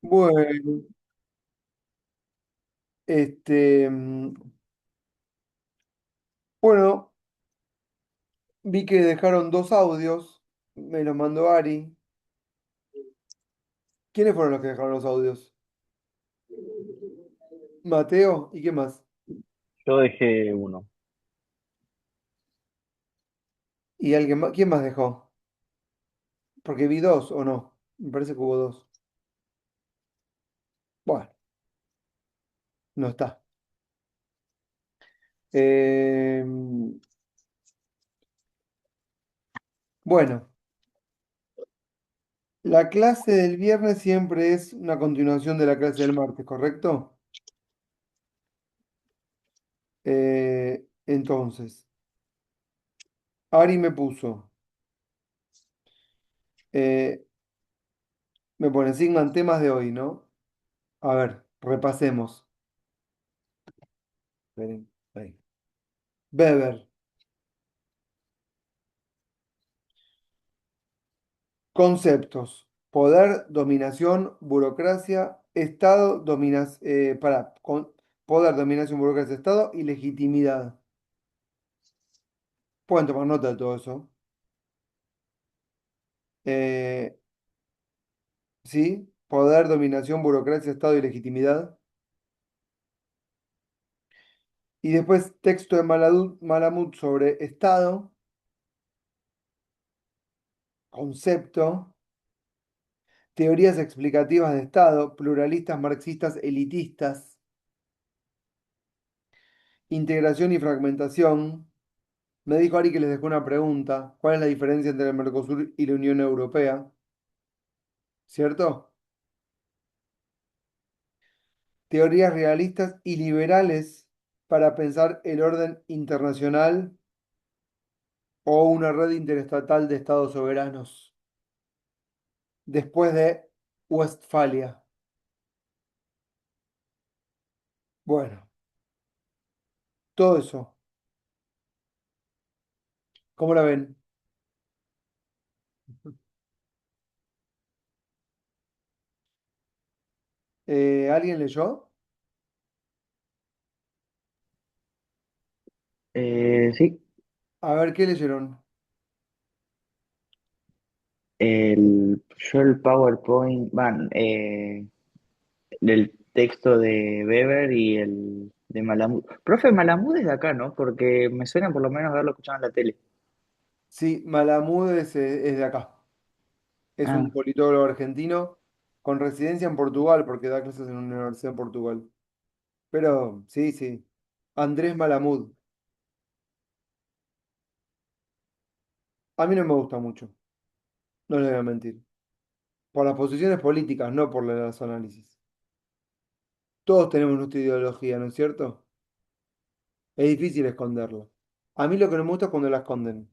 Bueno, este, bueno, vi que dejaron dos audios, me los mandó Ari. ¿Quiénes fueron los que dejaron los audios? Mateo, ¿y qué más? Yo dejé uno. ¿Y alguien más? ¿Quién más dejó? Porque vi dos, ¿o no? Me parece que hubo dos. Bueno, no está. Eh, bueno, la clase del viernes siempre es una continuación de la clase del martes, ¿correcto? Entonces, Ari me puso, eh, me pone, signan temas de hoy, ¿no? A ver, repasemos. Esperen, ahí. Weber, conceptos. Poder, dominación, burocracia, Estado, poder, dominación, burocracia, Estado y legitimidad. Pueden tomar nota de todo eso. Eh, ¿Sí? Poder, dominación, burocracia, Estado y legitimidad. Y después texto de Malamud sobre Estado, concepto, teorías explicativas de Estado, pluralistas, marxistas, elitistas, integración y fragmentación. Me dijo Ari que les dejó una pregunta. ¿Cuál es la diferencia entre el Mercosur y la Unión Europea? ¿Cierto? Teorías realistas y liberales para pensar el orden internacional o una red interestatal de estados soberanos. Después de Westfalia. Bueno, todo eso. ¿Cómo la ven? ¿Alguien leyó? Sí, A ver, ¿qué leyeron? yo el PowerPoint, van, del texto de Weber y el de Malamud. Profe, Malamud es de acá, ¿no? Porque me suena por lo menos haberlo escuchado en la tele. Sí, Malamud es de acá. Es un Ah, politólogo argentino con residencia en Portugal, porque da clases en una universidad en Portugal. Pero sí, sí. Andrés Malamud. A mí no me gusta mucho, no les voy a mentir. Por las posiciones políticas, no por los análisis. Todos tenemos nuestra ideología, ¿no es cierto? Es difícil esconderla. A mí lo que no me gusta es cuando la esconden.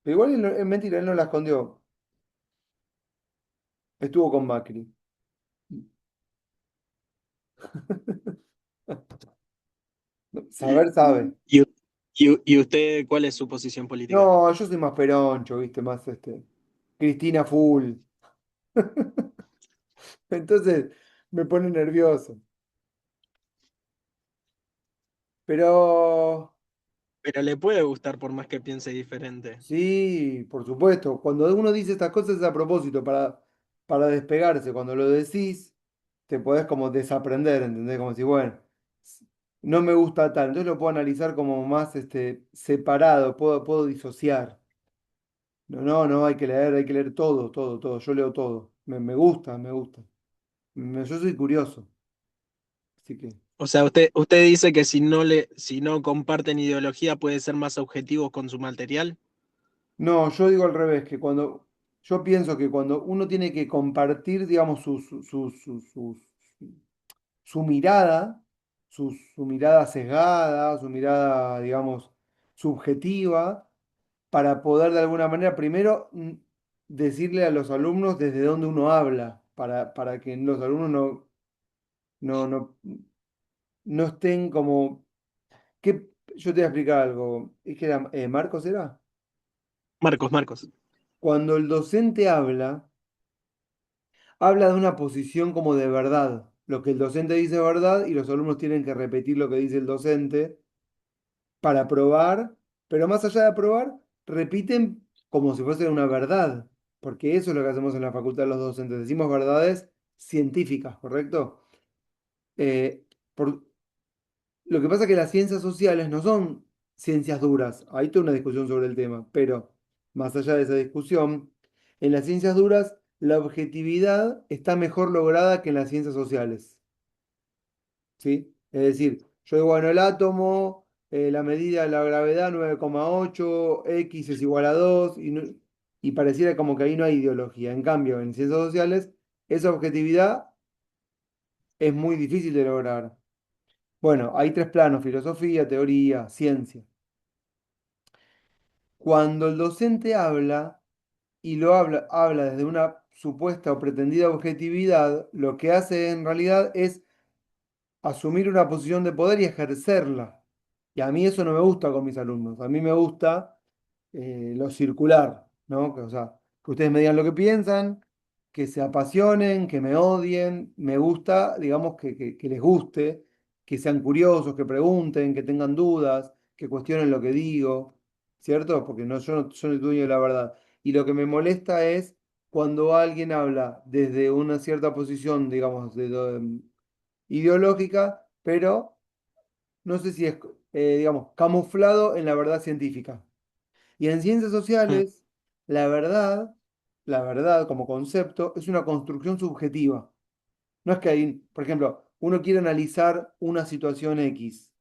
Pero igual es mentira, él no la escondió. Estuvo con Macri. Saber sabe. ¿Y, y usted cuál es su posición política? No, yo soy más peroncho, ¿viste? Más Cristina Full. Entonces me pone nervioso. Pero Pero le puede gustar por más que piense diferente. sí, por supuesto. Cuando uno dice estas cosas es a propósito, para despegarse. Cuando lo decís, te podés como desaprender, ¿entendés? Como si, bueno, no me gusta tal. Entonces lo puedo analizar como más separado, puedo disociar. No, no, no, hay que leer todo, todo, todo. Yo leo todo. Me gusta, me gusta. Yo soy curioso. Así que. O sea, usted dice que si no comparten ideología puede ser más objetivos con su material. No, yo digo al revés, que cuando yo pienso que cuando uno tiene que compartir, digamos, su mirada, su mirada sesgada, su mirada, digamos, subjetiva, para poder de alguna manera, primero, decirle a los alumnos desde dónde uno habla, para que los alumnos no, no, no estén como, ¿qué? Yo te voy a explicar algo. ¿Es que era, Marcos era? Marcos, Marcos. Cuando el docente habla, habla de una posición como de verdad. Lo que el docente dice es verdad y los alumnos tienen que repetir lo que dice el docente para probar, pero más allá de probar, repiten como si fuese una verdad, porque eso es lo que hacemos en la facultad los docentes. Decimos verdades científicas, ¿correcto? Eh, por, lo que pasa es que las ciencias sociales no son ciencias duras. Hay toda una discusión sobre el tema, pero más allá de esa discusión, en las ciencias duras la objetividad está mejor lograda que en las ciencias sociales, ¿sí? Es decir, yo digo, bueno, el átomo, la medida de la gravedad 9,8 x es igual a 2 y pareciera como que ahí no hay ideología. En cambio, en ciencias sociales, esa objetividad es muy difícil de lograr. Bueno, hay tres planos: filosofía, teoría, ciencia. Cuando el docente habla y habla desde una supuesta o pretendida objetividad, lo que hace en realidad es asumir una posición de poder y ejercerla. Y a mí eso no me gusta con mis alumnos. A mí me gusta lo circular, ¿no? O sea, que ustedes me digan lo que piensan, que se apasionen, que me odien. Me gusta, digamos, que les guste, que sean curiosos, que pregunten, que tengan dudas, que cuestionen lo que digo, ¿cierto? Porque no, yo no soy el dueño de la verdad. Y lo que me molesta es cuando alguien habla desde una cierta posición, digamos, ideológica, pero no sé si es, digamos, camuflado en la verdad científica. Y en ciencias Mm. sociales, la la verdad como concepto, es una construcción subjetiva. No es que hay, por ejemplo, uno quiere analizar una situación X.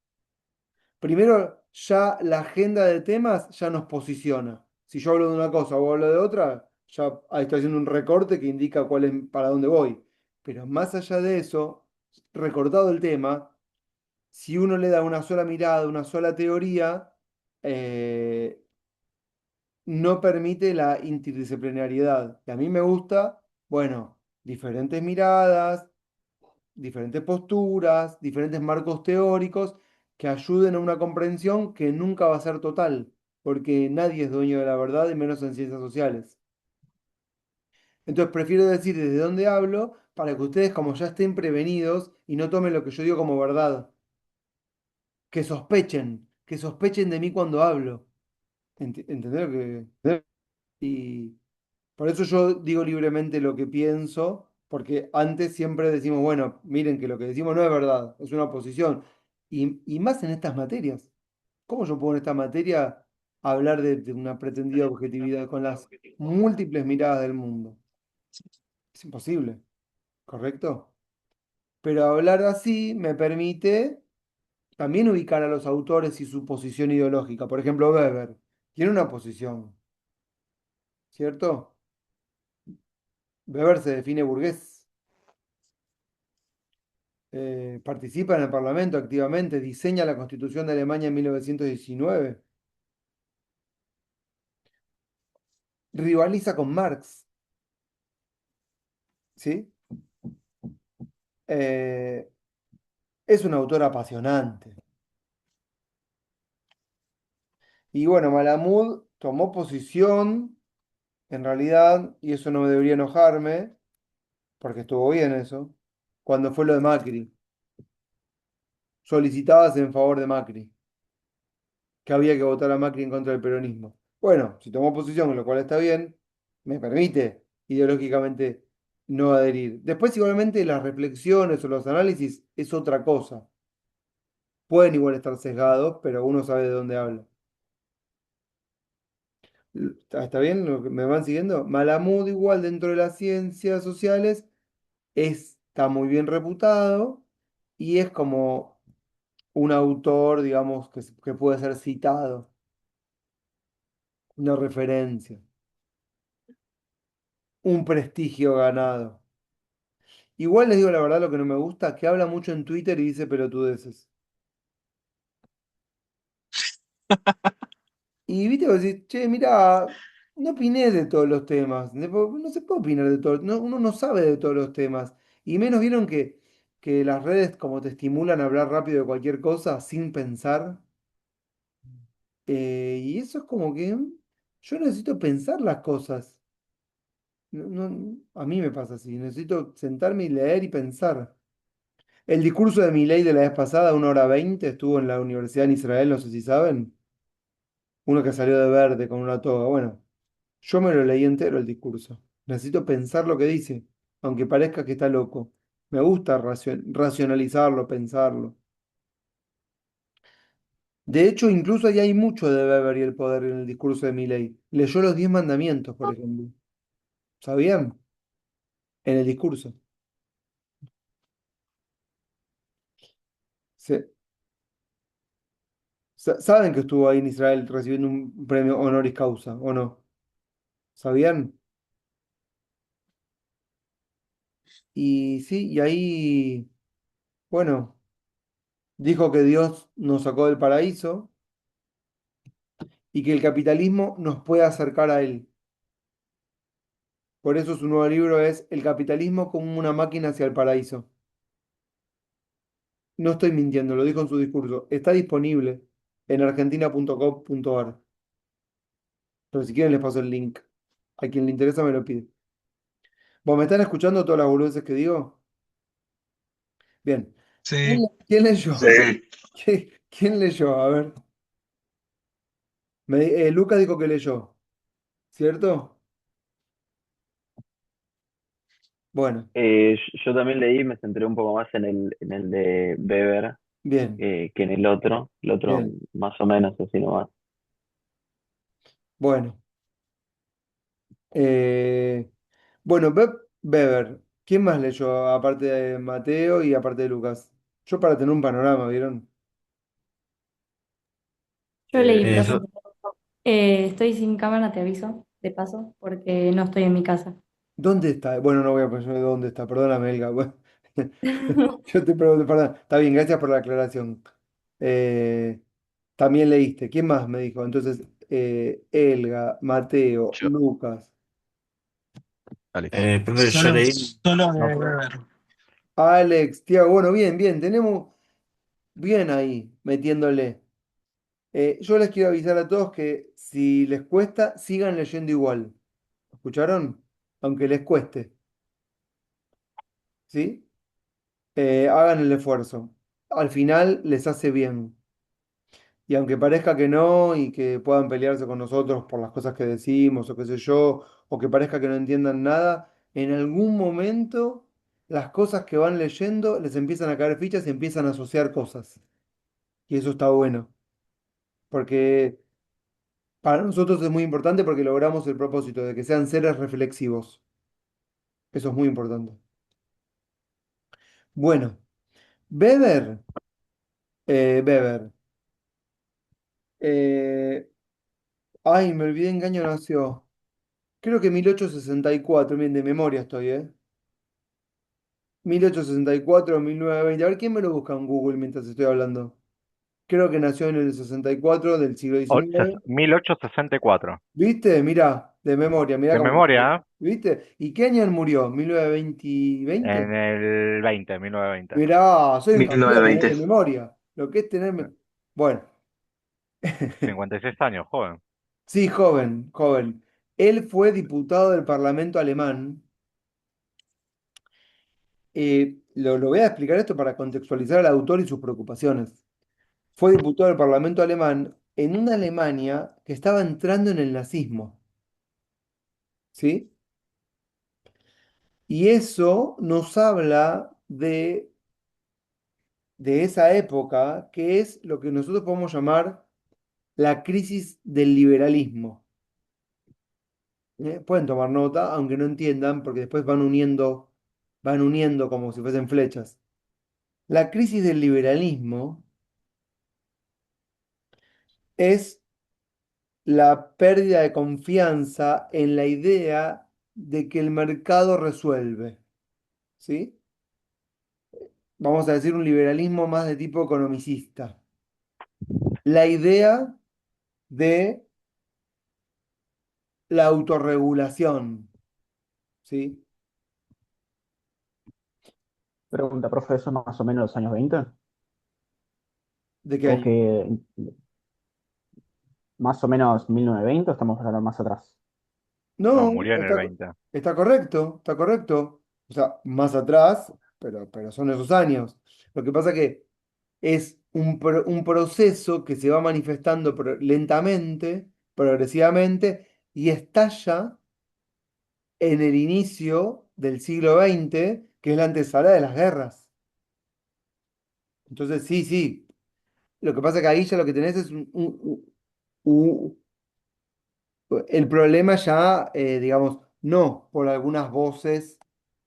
Primero, ya la agenda de temas ya nos posiciona. Si yo hablo de una cosa o hablo de otra, ya ahí estoy haciendo un recorte que indica cuál es, para dónde voy. Pero más allá de eso, recortado el tema, si uno le da una sola mirada, una sola teoría, eh, no permite la interdisciplinariedad. Y a mí me gusta, bueno, diferentes miradas, diferentes posturas, diferentes marcos teóricos que ayuden a una comprensión que nunca va a ser total, porque nadie es dueño de la verdad, y menos en ciencias sociales. Entonces prefiero decir desde dónde hablo para que ustedes como ya estén prevenidos y no tomen lo que yo digo como verdad, que sospechen de mí cuando hablo. ¿Entendés lo que? Y por eso yo digo libremente lo que pienso, porque antes siempre decimos, bueno, miren que lo que decimos no es verdad, es una posición. Y más en estas materias. ¿Cómo yo puedo en esta materia hablar de una pretendida objetividad con las múltiples miradas del mundo? Es imposible, ¿correcto? Pero hablar así me permite también ubicar a los autores y su posición ideológica. Por ejemplo, Weber tiene una posición, ¿cierto? Weber se define burgués, participa en el Parlamento activamente, diseña la Constitución de Alemania en 1919, rivaliza con Marx, ¿sí? Eh, es un autor apasionante. Y bueno, Malamud tomó posición, en realidad, y eso no me debería enojarme, porque estuvo bien eso, cuando fue lo de Macri. Solicitabas en favor de Macri, que había que votar a Macri en contra del peronismo. Bueno, si tomó posición, lo cual está bien, me permite ideológicamente no adherir. Después, igualmente, las reflexiones o los análisis es otra cosa. Pueden igual estar sesgados, pero uno sabe de dónde habla. ¿Está bien? ¿Me van siguiendo? Malamud, igual dentro de las ciencias sociales, está muy bien reputado y es como un autor, digamos, que puede ser citado, una referencia, un prestigio ganado. Igual les digo la verdad, lo que no me gusta, que habla mucho en Twitter y dice pelotudeces. Y viste, vos decís, che, mira, no opines de todos los temas. No se puede opinar de todo, uno no sabe de todos los temas. Y menos vieron que las redes como te estimulan a hablar rápido de cualquier cosa sin pensar. Y eso es como que yo necesito pensar las cosas. A mí me pasa así, necesito sentarme y leer y pensar. El discurso de Milei de la vez pasada, 1 hora 20, estuvo en la universidad en Israel, no sé si saben, uno que salió de verde con una toga. Bueno, yo me lo leí entero el discurso. Necesito pensar lo que dice, aunque parezca que está loco. Me gusta racionalizarlo, pensarlo. De hecho, incluso ahí hay mucho de Weber y el poder en el discurso de Milei. Leyó los 10 mandamientos, por ejemplo. ¿Sabían? En el discurso. Se- ¿Saben que estuvo ahí en Israel recibiendo un premio honoris causa, o no? ¿Sabían? Y sí, y ahí, bueno, dijo que Dios nos sacó del paraíso y que el capitalismo nos puede acercar a él. Por eso su nuevo libro es El capitalismo como una máquina hacia el paraíso. No estoy mintiendo, lo dijo en su discurso. Está disponible en argentina.com.ar. Pero si quieren les paso el link. A quien le interesa me lo pide. ¿Vos me están escuchando todas las boludeces que digo? Bien. ¿Quién, Sí. quién leyó? Sí. ¿Quién leyó? A ver. Lucas dijo que leyó, ¿cierto? Bueno, Yo también leí, me centré un poco más en el de Weber bien, que en el otro. El otro bien. más o menos, así nomás. Bueno. Eh, bueno, Weber. ¿Quién más leyó aparte de Mateo y aparte de Lucas? Yo para tener un panorama, ¿vieron? Yo leí, profe. Yo, Estoy sin cámara, te aviso, de paso, porque no estoy en mi casa. ¿Dónde está? Bueno, no voy a poner dónde está, perdóname, Elga. Bueno, yo te pregunto, perdón. Está bien, gracias por la aclaración. Eh, también leíste. ¿Quién más me dijo? Entonces, Elga, Mateo, Yo, Lucas, profe, yo solo, leí, solo de no, Weber. Alex, Tiago. Bueno, bien, bien. Tenemos bien ahí metiéndole. Yo les quiero avisar a todos que si les cuesta, sigan leyendo igual. ¿Escucharon? Aunque les cueste, ¿sí? Hagan el esfuerzo. Al final les hace bien. Y aunque parezca que no y que puedan pelearse con nosotros por las cosas que decimos o qué sé yo, o que parezca que no entiendan nada, en algún momento las cosas que van leyendo les empiezan a caer fichas y empiezan a asociar cosas. Y eso está bueno, porque para nosotros es muy importante porque logramos el propósito de que sean seres reflexivos. Eso es muy importante. Bueno, Weber, Weber. eh, ay, me olvidé en qué año nació. Creo que 1864, bien, de memoria estoy, ¿eh? 1864, 1920. A ver, ¿quién me lo busca en Google mientras estoy hablando? Creo que nació en el 64 del siglo XIX. 1864. ¿Viste? Mirá, de memoria, mirá De cómo. memoria, ¿eh? ¿Viste? ¿Y qué año murió? ¿1920? En el 20, 1920. Mirá, soy un campeón, ¿eh? 1920. De memoria. Lo que es tenerme. Bueno, 56 años, joven. sí, joven, joven. Él fue diputado del Parlamento alemán. Lo voy a explicar esto para contextualizar al autor y sus preocupaciones. Fue diputado del Parlamento alemán en una Alemania que estaba entrando en el nazismo, ¿sí? Y eso nos habla de esa época, que es lo que nosotros podemos llamar la crisis del liberalismo. Pueden tomar nota, aunque no entiendan, porque después van uniendo como si fuesen flechas. La crisis del liberalismo es la pérdida de confianza en la idea de que el mercado resuelve, ¿sí? Vamos a decir un liberalismo más de tipo economicista. La idea de la autorregulación, ¿sí? Pregunta, profe, ¿eso es más o menos los años 20? ¿De qué ¿O año? que más o menos 1920 o estamos hablando más atrás? No, No, murió en el 20. está correcto, está correcto. O sea, más atrás, pero son esos años. Lo que pasa que es un proceso que se va manifestando lentamente, progresivamente, y estalla en el inicio del siglo XX, que es la antesala de las guerras. Entonces, sí, sí. Lo que pasa que ahí ya lo que tenés es un- el problema ya, digamos, no por algunas voces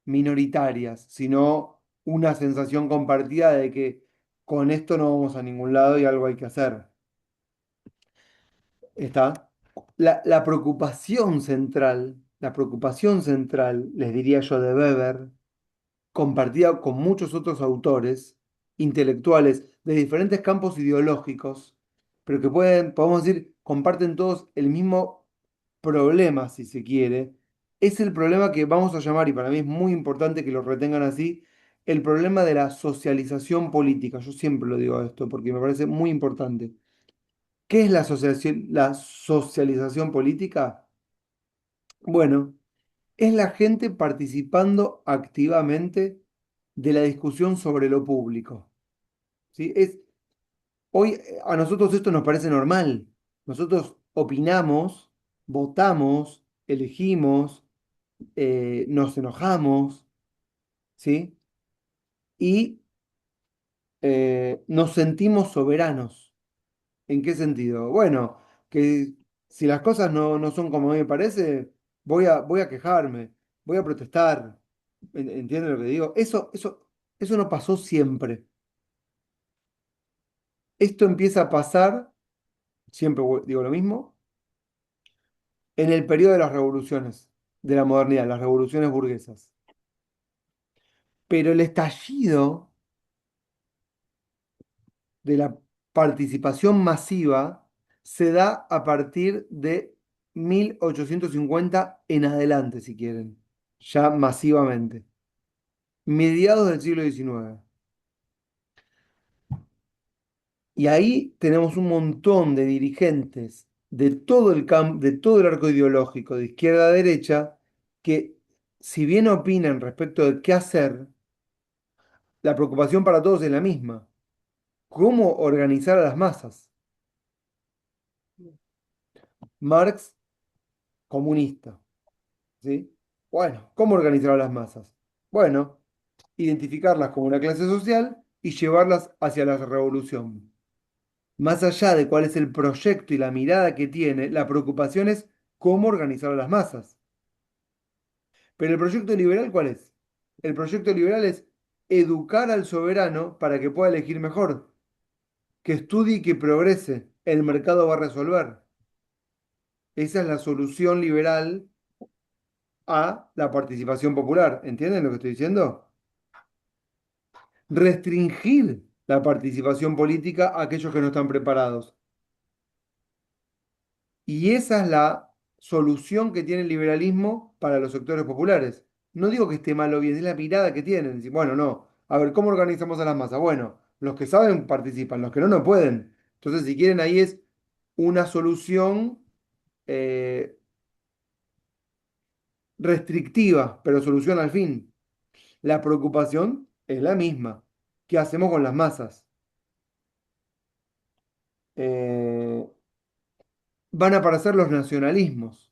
minoritarias, sino una sensación compartida de que con esto no vamos a ningún lado y algo hay que hacer. Está. La preocupación central, les diría yo, de Weber, compartida con muchos otros autores intelectuales de diferentes campos ideológicos, pero que podemos decir, comparten todos el mismo problema, si se quiere, es el problema que vamos a llamar, y para mí es muy importante que lo retengan así, el problema de la socialización política. Yo siempre lo digo esto porque me parece muy importante. ¿Qué es la socialización política? Bueno, es la gente participando activamente de la discusión sobre lo público. ¿Sí? Hoy a nosotros esto nos parece normal. Nosotros opinamos, votamos, elegimos, nos enojamos, ¿sí? Y nos sentimos soberanos. ¿En qué sentido? Bueno, que si las cosas no son como a mí me parece, voy a quejarme, voy a protestar. ¿Entienden lo que digo? Eso no pasó siempre. Esto empieza a pasar, siempre digo lo mismo, en el periodo de las revoluciones, de la modernidad, las revoluciones burguesas. Pero el estallido de la participación masiva se da a partir de 1850 en adelante, si quieren, ya masivamente, mediados del siglo XIX. Y ahí tenemos un montón de dirigentes de todo de todo el arco ideológico, de izquierda a derecha, que si bien opinan respecto de qué hacer, la preocupación para todos es la misma: cómo organizar a las masas. Marx, comunista, ¿sí? Bueno, ¿cómo organizar a las masas? Bueno, identificarlas como una clase social y llevarlas hacia la revolución. Más allá de cuál es el proyecto y la mirada que tiene, la preocupación es cómo organizar a las masas. Pero el proyecto liberal, ¿cuál es? El proyecto liberal es educar al soberano para que pueda elegir mejor, que estudie y que progrese. El mercado va a resolver. Esa es la solución liberal a la participación popular. ¿Entienden lo que estoy diciendo? Restringir la participación política a aquellos que no están preparados. Y esa es la solución que tiene el liberalismo para los sectores populares. No digo que esté mal o bien, es la mirada que tienen. Dicen, bueno, no. A ver, ¿cómo organizamos a las masas? Bueno, los que saben participan, los que no, no pueden. Entonces, si quieren, ahí es una solución eh, restrictiva, pero solución al fin. La preocupación es la misma. ¿Qué hacemos con las masas? Eh, van a aparecer los nacionalismos.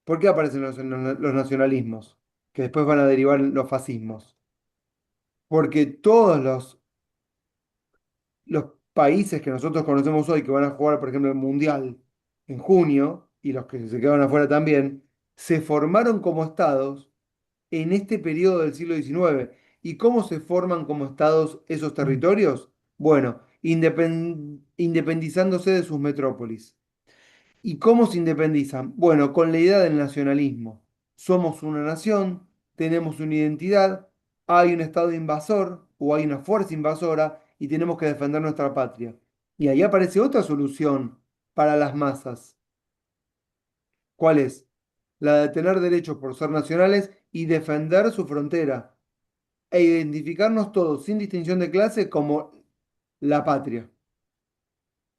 ¿Por qué aparecen los nacionalismos? Que después van a derivar en los fascismos. Porque todos los países que nosotros conocemos hoy, que van a jugar, por ejemplo, el Mundial en junio, y los que se quedaron afuera también, se formaron como estados en este periodo del siglo XIX. ¿Y cómo se forman como estados esos territorios? Bueno, independizándose de sus metrópolis. ¿Y cómo se independizan? Bueno, con la idea del nacionalismo. Somos una nación, tenemos una identidad, hay un estado invasor o hay una fuerza invasora y tenemos que defender nuestra patria. Y ahí aparece otra solución para las masas. ¿Cuál es? La de tener derechos por ser nacionales y defender su frontera e identificarnos todos sin distinción de clase como la patria.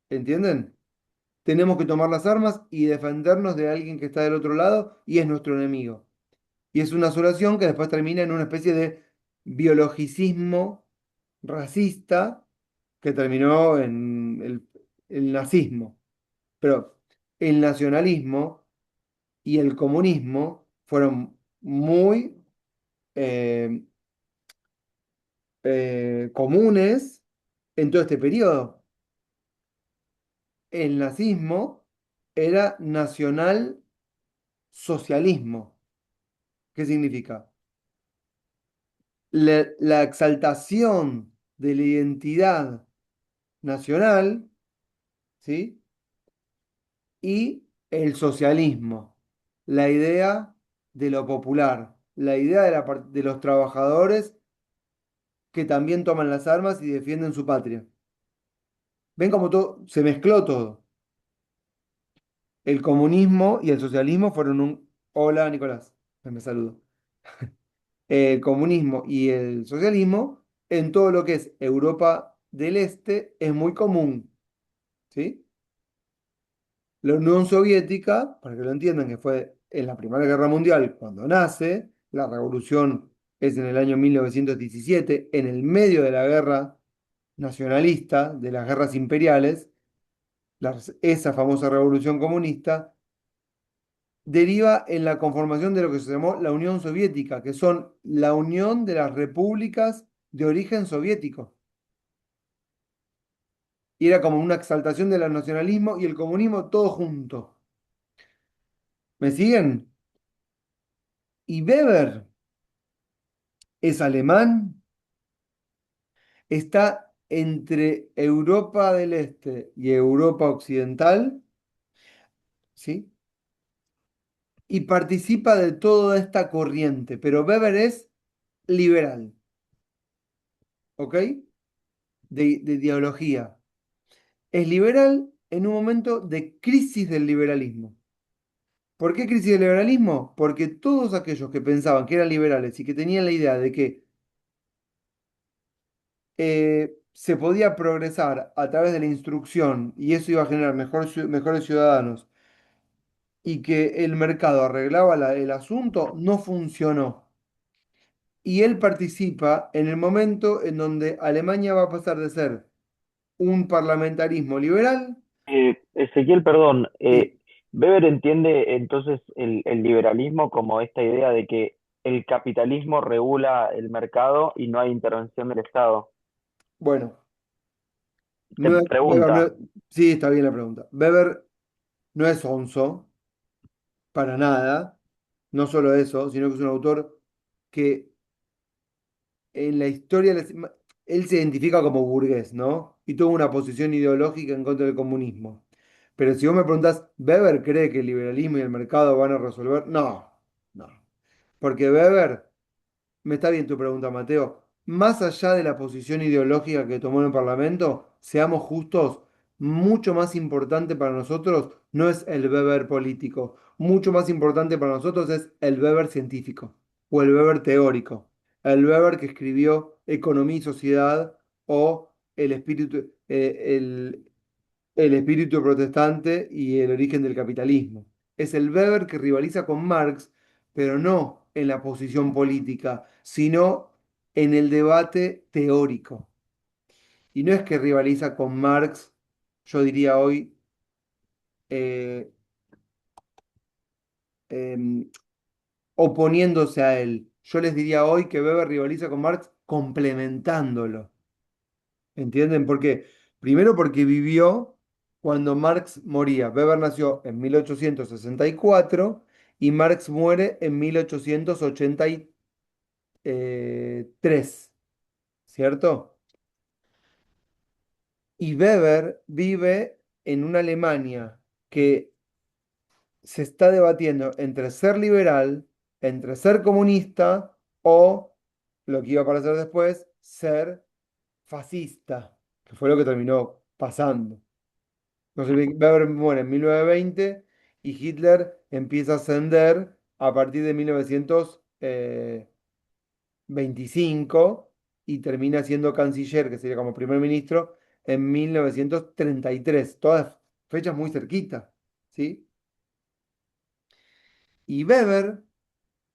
¿Entienden? tenemos que tomar las armas y defendernos de alguien que está del otro lado y es nuestro enemigo. Y es una asolación que después termina en una especie de biologicismo racista que terminó en el nazismo. Pero el nacionalismo y el comunismo fueron muy eh, comunes en todo este periodo. El nazismo era nacional socialismo. ¿Qué significa? La exaltación de la identidad nacional, ¿sí? Y el socialismo, la idea de lo popular, la idea de los trabajadores que también toman las armas y defienden su patria. ¿Ven cómo todo se mezcló todo? El comunismo y el socialismo fueron un... Hola, Nicolás, me saludo. El comunismo y el socialismo en todo lo que es Europa del Este es muy común, ¿sí? La Unión Soviética, para que lo entiendan, que fue en la Primera Guerra Mundial cuando nace, la revolución es en el año 1917, en el medio de la guerra nacionalista, de las guerras imperiales, esa famosa revolución comunista, deriva en la conformación de lo que se llamó la Unión Soviética, que son la unión de las repúblicas de origen soviético. Y era como una exaltación del nacionalismo y el comunismo todo junto. ¿Me siguen? Y Weber es alemán, está entre Europa del Este y Europa Occidental, ¿sí? Y participa de toda esta corriente, pero Weber es liberal, ¿ok? De ideología. Es liberal en un momento de crisis del liberalismo. ¿Por qué crisis del liberalismo? Porque todos aquellos que pensaban que eran liberales y que tenían la idea de que se podía progresar a través de la instrucción y eso iba a generar mejores ciudadanos y que el mercado arreglaba el asunto, no funcionó. Y él participa en el momento en donde Alemania va a pasar de ser un parlamentarismo liberal. Ezequiel, perdón, Sí, Weber entiende entonces el liberalismo como esta idea de que el capitalismo regula el mercado y no hay intervención del Estado. bueno, Te Weber pregunta, sí, está bien la pregunta. Weber no es onzo, para nada, no solo eso, sino que es un autor que en la historia, él se identifica como burgués, ¿no? Y tuvo una posición ideológica en contra del comunismo. Pero si vos me preguntás, ¿Weber cree que el liberalismo y el mercado van a resolver? No, no. Porque Weber, me está bien tu pregunta, Mateo, más allá de la posición ideológica que tomó en el Parlamento, seamos justos, mucho más importante para nosotros no es el Weber político, mucho más importante para nosotros es el Weber científico o el Weber teórico, el Weber que escribió Economía y Sociedad o el espíritu protestante y el origen del capitalismo. Es el Weber que rivaliza con Marx, pero no en la posición política, sino en el debate teórico. Y no es que rivaliza con Marx, yo diría hoy, eh, em, oponiéndose a él. Yo les diría hoy que Weber rivaliza con Marx complementándolo. ¿Entienden? Porque, primero porque vivió cuando Marx moría. Weber nació en 1864 y Marx muere en 1883, ¿cierto? Y Weber vive en una Alemania que se está debatiendo entre ser liberal, entre ser comunista o, lo que iba a aparecer después, ser fascista, que fue lo que terminó pasando. Entonces Weber muere en 1920 y Hitler empieza a ascender a partir de 1925 y termina siendo canciller, que sería como primer ministro, en 1933. Todas fechas muy cerquitas, ¿sí? Y Weber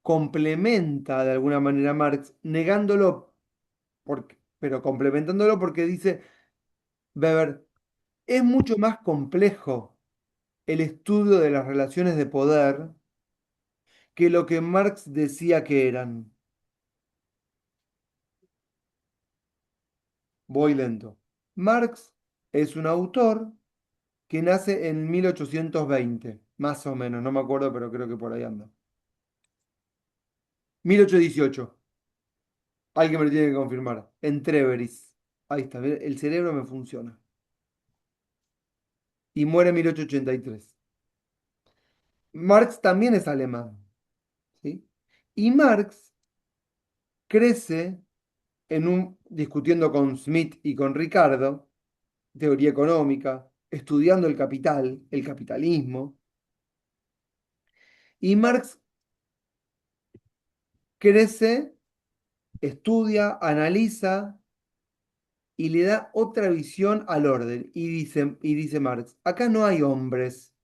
complementa de alguna manera a Marx, negándolo, pero complementándolo porque dice Weber, es mucho más complejo el estudio de las relaciones de poder que lo que Marx decía que eran. Voy lento. Marx es un autor que nace en 1820, más o menos, no me acuerdo, pero creo que por ahí anda. 1818. Alguien me lo tiene que confirmar. En Treveris. Ahí está, mirá, el cerebro me funciona. Y muere en 1883. Marx también es alemán, ¿sí? Y Marx crece discutiendo con Smith y con Ricardo, teoría económica, estudiando el capital, el capitalismo. Y Marx crece, estudia, analiza y le da otra visión al orden. Y dice Marx, acá no hay hombres,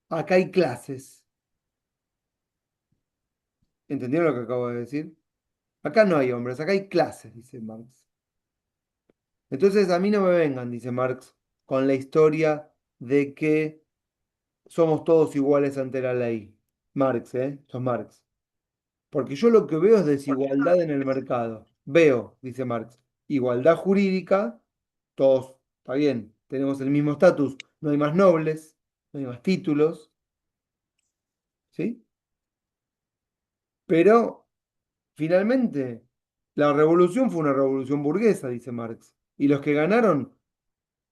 acá hay clases. ¿Entendieron lo que acabo de decir? Acá no hay hombres, acá hay clases, dice Marx. Entonces a mí no me vengan, dice Marx, con la historia de que somos todos iguales ante la ley. Marx, ¿eh? Sos Marx. Porque yo lo que veo es desigualdad en el mercado. Veo, dice Marx, igualdad jurídica, todos, está bien, tenemos el mismo estatus, no hay más nobles, no hay más títulos, ¿sí? Pero finalmente la revolución fue una revolución burguesa, dice Marx. Y los que ganaron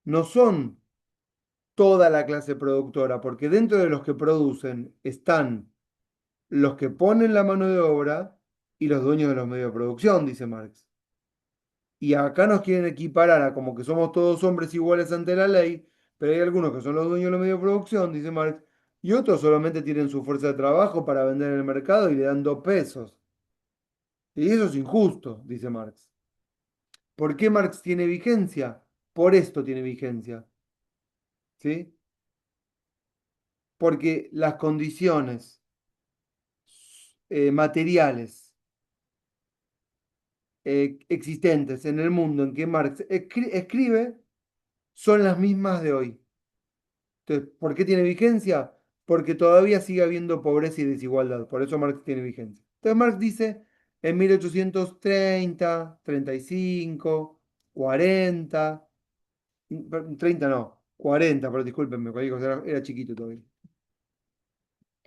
no son toda la clase productora, porque dentro de los que producen están los que ponen la mano de obra y los dueños de los medios de producción, dice Marx. Y acá nos quieren equiparar a como que somos todos hombres iguales ante la ley, pero hay algunos que son los dueños de los medios de producción, dice Marx, y otros solamente tienen su fuerza de trabajo para vender en el mercado y le dan 2 pesos. Y eso es injusto, dice Marx. ¿Por qué Marx tiene vigencia? Por esto tiene vigencia, ¿sí? Porque las condiciones materiales existentes en el mundo en que Marx escribe son las mismas de hoy. Entonces, ¿por qué tiene vigencia? Porque todavía sigue habiendo pobreza y desigualdad. Por eso Marx tiene vigencia. Entonces Marx dice en 1830, 35, 40, 30 no, 40, pero discúlpenme, cualquier cosa, era chiquito todavía.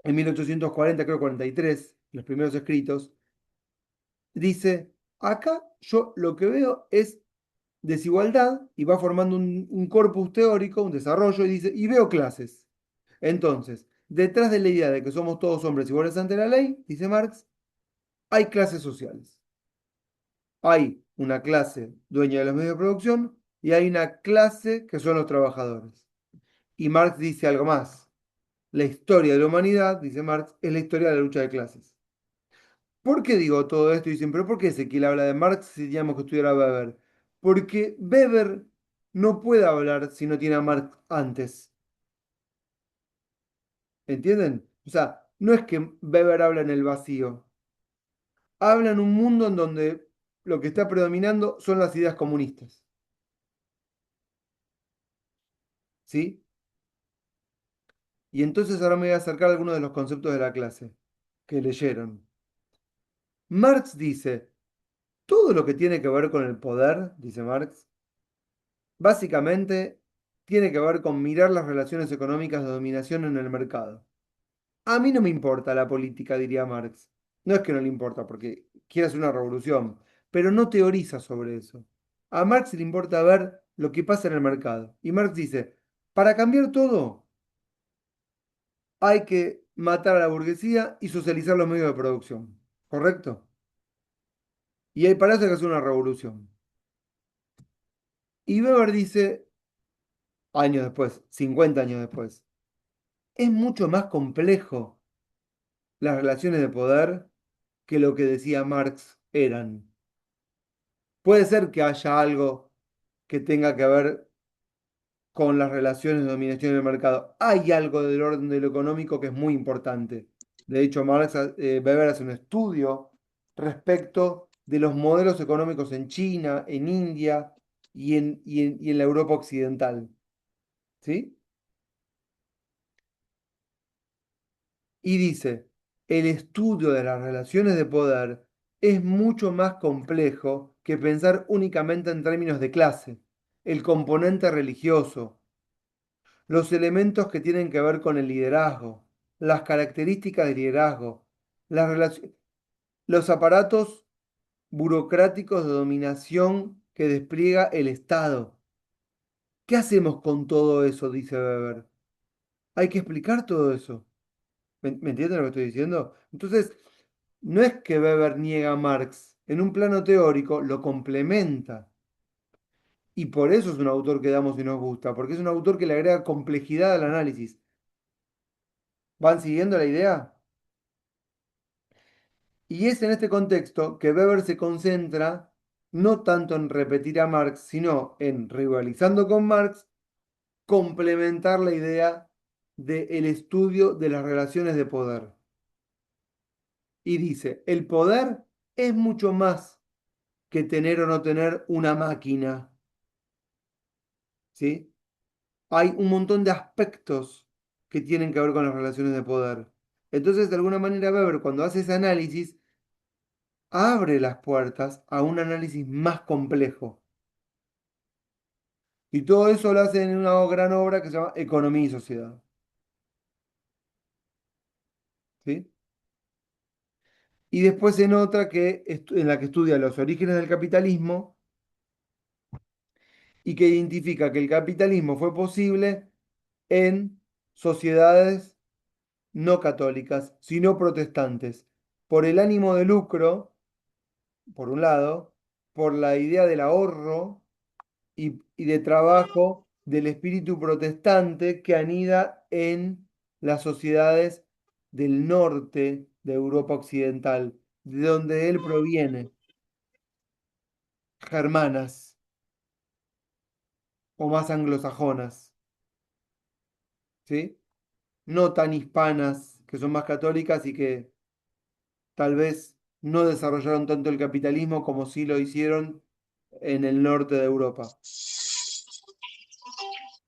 En 1840, creo 43, los primeros escritos, dice, acá yo lo que veo es desigualdad y va formando un corpus teórico, un desarrollo, y dice, y veo clases. Entonces, detrás de la idea de que somos todos hombres iguales ante la ley, dice Marx, hay clases sociales. Hay una clase dueña de los medios de producción y hay una clase que son los trabajadores. Y Marx dice algo más. La historia de la humanidad, dice Marx, es la historia de la lucha de clases. ¿Por qué digo todo esto? Y dicen, pero ¿por qué Ezequiel habla de Marx si teníamos que estudiar a Weber? Porque Weber no puede hablar si no tiene a Marx antes. ¿Entienden? O sea, no es que Weber habla en el vacío. Habla en un mundo en donde lo que está predominando son las ideas comunistas. ¿Sí? Y entonces ahora me voy a acercar a algunos de los conceptos de la clase que leyeron. Marx dice, todo lo que tiene que ver con el poder, dice Marx, básicamente tiene que ver con mirar las relaciones económicas de dominación en el mercado. A mí no me importa la política, diría Marx. No es que no le importa, porque quiere hacer una revolución, pero no teoriza sobre eso. A Marx le importa ver lo que pasa en el mercado. Y Marx dice, para cambiar todo, hay que matar a la burguesía y socializar los medios de producción. ¿Correcto? Y ahí para eso hay que hacer una revolución. Y Weber dice, años después, 50 años después, es mucho más complejo las relaciones de poder que lo que decía Marx eran. Puede ser que haya algo que tenga que ver con las relaciones de dominación en el mercado. Hay algo del orden de lo económico que es muy importante. De hecho, Weber hace un estudio respecto de los modelos económicos en China, en India y en la Europa occidental. ¿Sí? Y dice, el estudio de las relaciones de poder es mucho más complejo que pensar únicamente en términos de clase, el componente religioso, los elementos que tienen que ver con el liderazgo, las características del liderazgo, los aparatos burocráticos de dominación que despliega el Estado. ¿Qué hacemos con todo eso? Dice Weber. Hay que explicar todo eso. ¿Me entienden lo que estoy diciendo? Entonces, no es que Weber niega a Marx, en un plano teórico lo complementa. Y por eso es un autor que damos y nos gusta, porque es un autor que le agrega complejidad al análisis. ¿Van siguiendo la idea? Y es en este contexto que Weber se concentra no tanto en repetir a Marx, sino en, rivalizando con Marx, complementar la idea del estudio de las relaciones de poder. Y dice, el poder es mucho más que tener o no tener una máquina, ¿sí? Hay un montón de aspectos que tienen que ver con las relaciones de poder. Entonces, de alguna manera, Weber, cuando hace ese análisis, abre las puertas a un análisis más complejo. Y todo eso lo hace en una gran obra que se llama Economía y Sociedad. ¿Sí? Y después en otra en la que estudia los orígenes del capitalismo y que identifica que el capitalismo fue posible en sociedades no católicas, sino protestantes, por el ánimo de lucro, por un lado, por la idea del ahorro y de trabajo del espíritu protestante que anida en las sociedades del norte de Europa Occidental, de donde él proviene, germanas o más anglosajonas, ¿sí? No tan hispanas, que son más católicas y que tal vez no desarrollaron tanto el capitalismo como sí lo hicieron en el norte de Europa.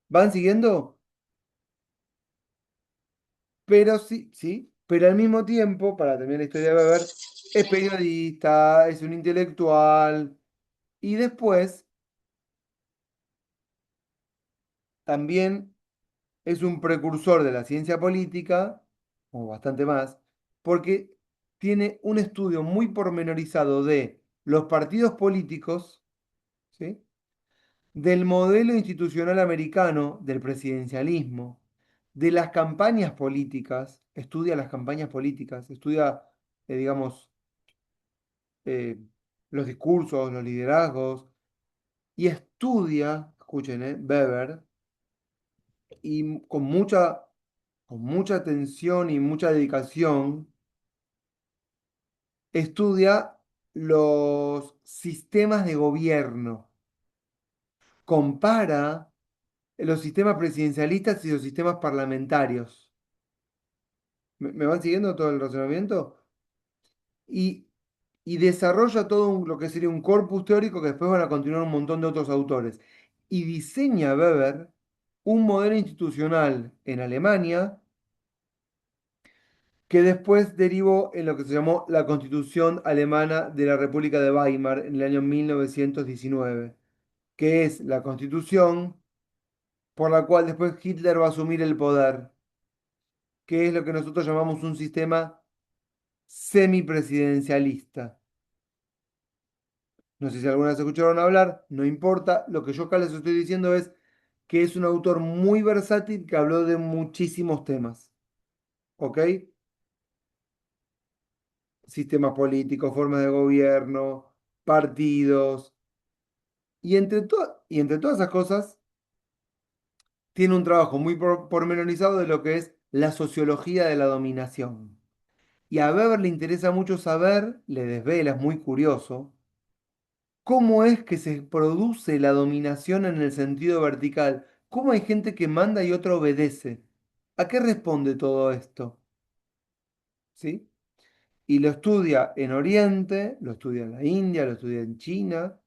¿Van siguiendo? Pero sí, sí, pero al mismo tiempo, para terminar la historia de Weber, es periodista, es un intelectual y después también es un precursor de la ciencia política, o bastante más, porque tiene un estudio muy pormenorizado de los partidos políticos, ¿sí? Del modelo institucional americano, del presidencialismo, de las campañas políticas, estudia las campañas políticas, estudia, digamos, eh, los discursos, los liderazgos, y estudia, escuchen, Weber, y con mucha atención y mucha dedicación, estudia los sistemas de gobierno, compara los sistemas presidencialistas y los sistemas parlamentarios. ¿Me van siguiendo todo el razonamiento? Y, y desarrolla lo que sería un corpus teórico que después van a continuar un montón de otros autores. Y diseña Weber un modelo institucional en Alemania que después derivó en lo que se llamó la Constitución Alemana de la República de Weimar en el año 1919, que es la constitución por la cual después Hitler va a asumir el poder, que es lo que nosotros llamamos un sistema semipresidencialista. No sé si alguna vez escucharon hablar, no importa, lo que yo acá les estoy diciendo es que es un autor muy versátil que habló de muchísimos temas, ¿ok? Sistemas políticos, formas de gobierno, partidos, y entre todas esas cosas, tiene un trabajo muy pormenorizado de lo que es la sociología de la dominación. Y a Weber le interesa mucho saber, le desvela, es muy curioso, cómo es que se produce la dominación en el sentido vertical, ¿Cómo hay gente que manda y otra obedece? ¿A qué responde todo esto? ¿Sí? Y lo estudia en Oriente, lo estudia en la India, lo estudia en China,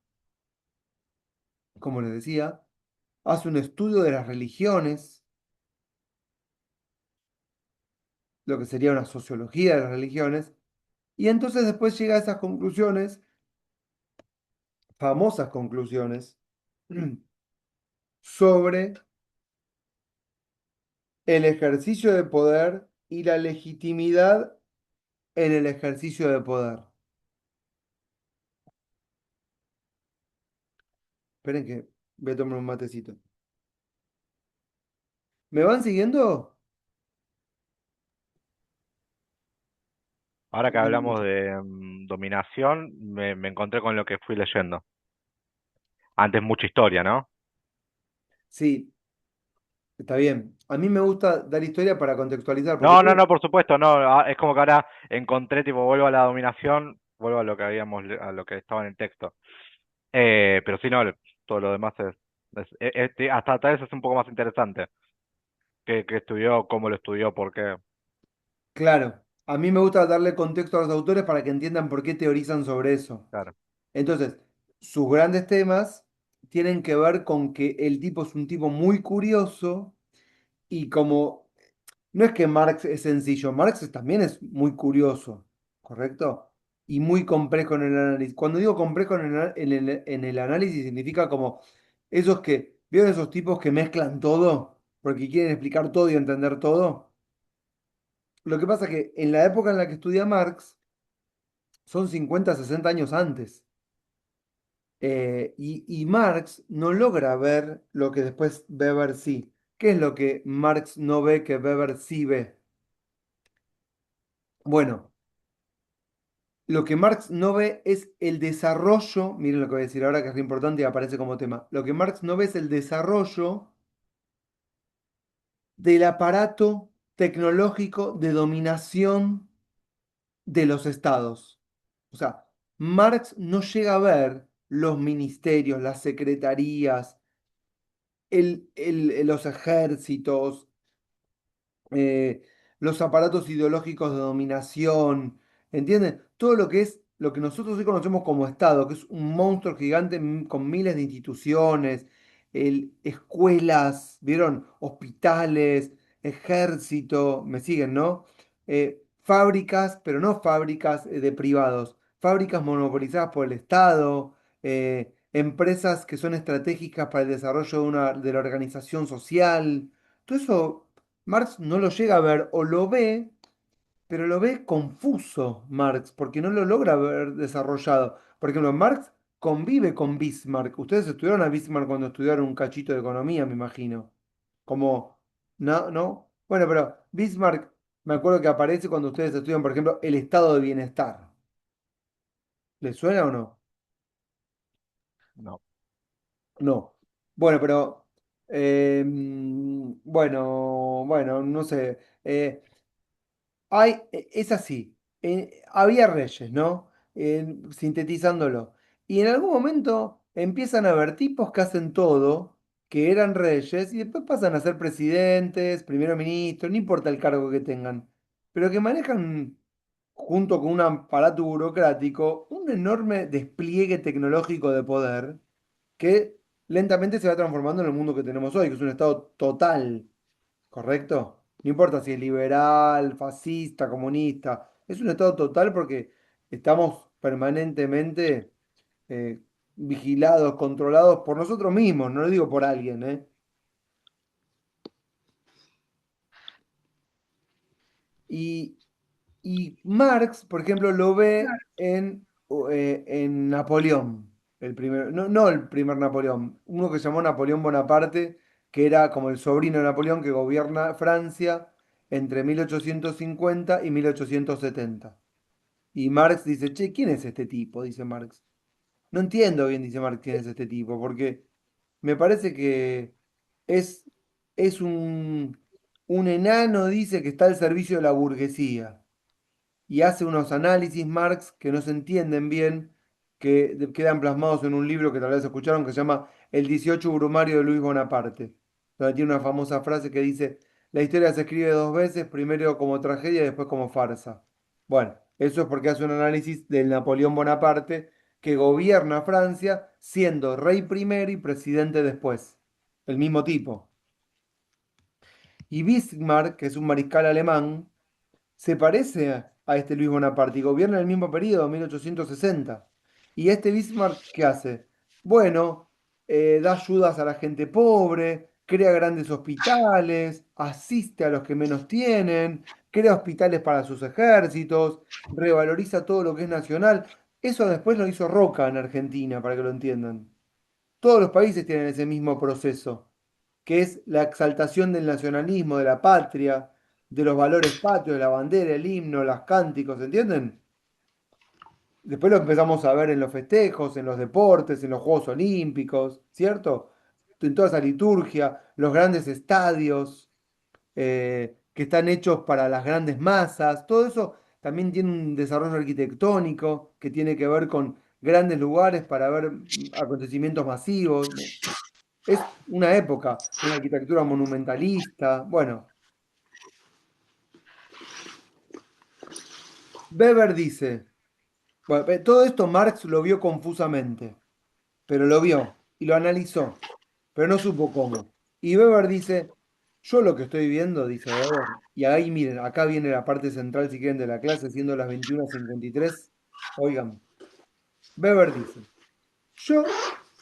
como les decía, hace un estudio de las religiones, lo que sería una sociología de las religiones, y entonces después llega a esas conclusiones, famosas conclusiones, sobre el ejercicio de poder y la legitimidad en el ejercicio de poder. Esperen que voy a tomar un matecito. ¿Me van siguiendo? Ahora que hablamos de dominación, me encontré con lo que fui leyendo. Antes mucha historia, ¿no? Sí, está bien. A mí me gusta dar historia para contextualizar, porque No, no, todo, no, por supuesto, no. Es como que ahora encontré, tipo, vuelvo a la dominación, vuelvo a lo que habíamos, a lo que estaba en el texto. Pero sí, no, todo lo demás hasta tal vez es un poco más interesante. Que estudió, cómo lo estudió, por qué. claro, a mí me gusta darle contexto a los autores para que entiendan por qué teorizan sobre eso. Claro. Entonces, sus grandes temas tienen que ver con que el tipo es un tipo muy curioso y como no es que Marx es sencillo, también es muy curioso, ¿correcto? Y muy complejo en el análisis. Cuando digo complejo en el análisis significa como esos que, ¿vieron esos tipos que mezclan todo? Porque quieren explicar todo y entender todo. Lo que pasa es que en la época en la que estudia Marx son 50 60 años antes. Y Marx no logra ver lo que después Weber sí. ¿Qué es lo que Marx no ve que Weber sí ve? Bueno, lo que Marx no ve es el desarrollo, miren lo que voy a decir ahora que es re importante y aparece como tema. Lo que Marx no ve es el desarrollo del aparato tecnológico de dominación de los estados. O sea, Marx no llega a ver los ministerios, las secretarías, los ejércitos, eh, los aparatos ideológicos de dominación, ¿entienden? Todo lo que es lo que nosotros hoy conocemos como Estado, que es un monstruo gigante con miles de instituciones, escuelas, ¿vieron? Hospitales, ejército, me siguen, ¿no? Fábricas, pero no fábricas de privados, fábricas monopolizadas por el Estado, empresas que son estratégicas para el desarrollo de la organización social. Todo eso Marx no lo llega a ver o lo ve, pero lo ve confuso Marx, porque no lo logra ver desarrollado. Por ejemplo, Marx convive con Bismarck. Ustedes estudiaron a Bismarck cuando estudiaron un cachito de economía, me imagino. Como, no, no. Bueno, pero Bismarck, me acuerdo que aparece cuando ustedes estudian, por ejemplo, el estado de bienestar. ¿Les suena o no? No. No. Bueno, pero, bueno, no sé. Es así. Había reyes, ¿no? Sintetizándolo. Y en algún momento empiezan a haber tipos que hacen todo, que eran reyes, y después pasan a ser presidentes, primer ministros, no importa el cargo que tengan, pero que manejan, junto con un aparato burocrático, un enorme despliegue tecnológico de poder que lentamente se va transformando en el mundo que tenemos hoy, que es un estado total. ¿Correcto? No importa si es liberal, fascista, comunista. Es un estado total porque estamos permanentemente eh, vigilados, controlados por nosotros mismos, no lo digo por alguien, ¿eh? Y, y Marx, por ejemplo, lo ve en Napoleón, el primero, no, no el primer Napoleón, uno que se llamó Napoleón Bonaparte, que era como el sobrino de Napoleón que gobierna Francia entre 1850 y 1870. Y Marx dice, che, ¿quién es este tipo? Dice Marx. No entiendo bien, dice Marx, quién es este tipo, porque me parece que es, es un enano, dice, que está al servicio de la burguesía y hace unos análisis Marx que no se entienden bien, quedan plasmados en un libro que tal vez escucharon que se llama El 18 Brumario de Luis Bonaparte. donde tiene una famosa frase que dice, la historia se escribe dos veces, primero como tragedia y después como farsa. Bueno, eso es porque hace un análisis del Napoleón Bonaparte, que gobierna Francia siendo rey primero y presidente después. El mismo tipo. Y Bismarck, que es un mariscal alemán, se parece a este Luis Bonaparte y gobierna en el mismo periodo, 1860. ¿Y este Bismarck qué hace? Bueno, da ayudas a la gente pobre, crea grandes hospitales, asiste a los que menos tienen, crea hospitales para sus ejércitos, revaloriza todo lo que es nacional. Eso después lo hizo Roca en Argentina, para que lo entiendan. Todos los países tienen ese mismo proceso, que es la exaltación del nacionalismo, de la patria, de los valores patrios, de la bandera, el himno, los cánticos, ¿entienden? Después lo empezamos a ver en los festejos, en los deportes, en los Juegos Olímpicos, ¿cierto? En toda esa liturgia, los grandes estadios que están hechos para las grandes masas, todo eso también tiene un desarrollo arquitectónico que tiene que ver con grandes lugares para ver acontecimientos masivos. Es una época, una arquitectura monumentalista. Bueno, Weber dice, bueno, todo esto Marx lo vio confusamente, pero lo vio y lo analizó, pero no supo cómo. Y Weber dice, yo lo que estoy viendo, dice Weber, y ahí miren, acá viene la parte central si quieren de la clase, siendo las 21:53. Oigan, Weber dice, yo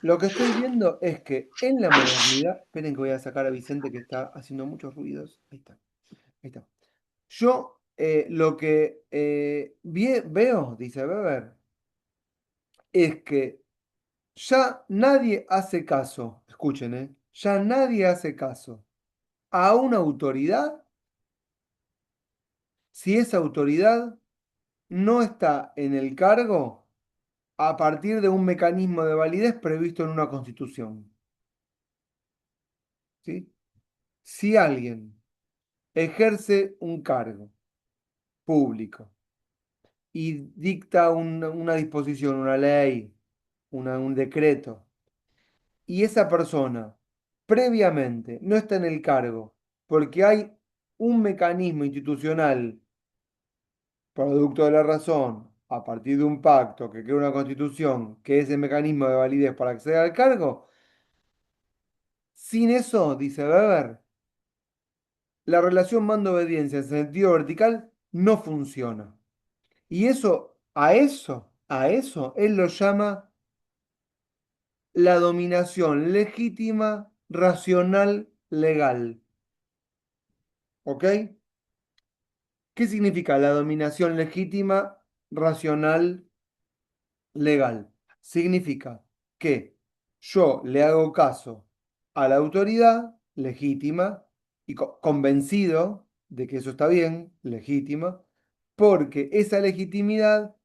lo que estoy viendo es que en la modernidad, esperen que voy a sacar a Vicente que está haciendo muchos ruidos. Ahí está, ahí está. Yo lo que veo, dice Weber, es que ya nadie hace caso, escuchen, ya nadie hace caso a una autoridad si esa autoridad no está en el cargo a partir de un mecanismo de validez previsto en una constitución. ¿Sí? Si alguien ejerce un cargo público y dicta una disposición, una ley, un decreto, y esa persona previamente no está en el cargo porque hay un mecanismo institucional producto de la razón a partir de un pacto que crea una constitución que es el mecanismo de validez para acceder al cargo, sin eso, dice Weber, la relación mando-obediencia en sentido vertical no funciona. Y a eso, él lo llama la dominación legítima, racional, legal. ¿Ok? ¿Qué significa la dominación legítima, racional, legal? Significa que yo le hago caso a la autoridad legítima y convencido de que eso está bien, legítima, porque esa legitimidad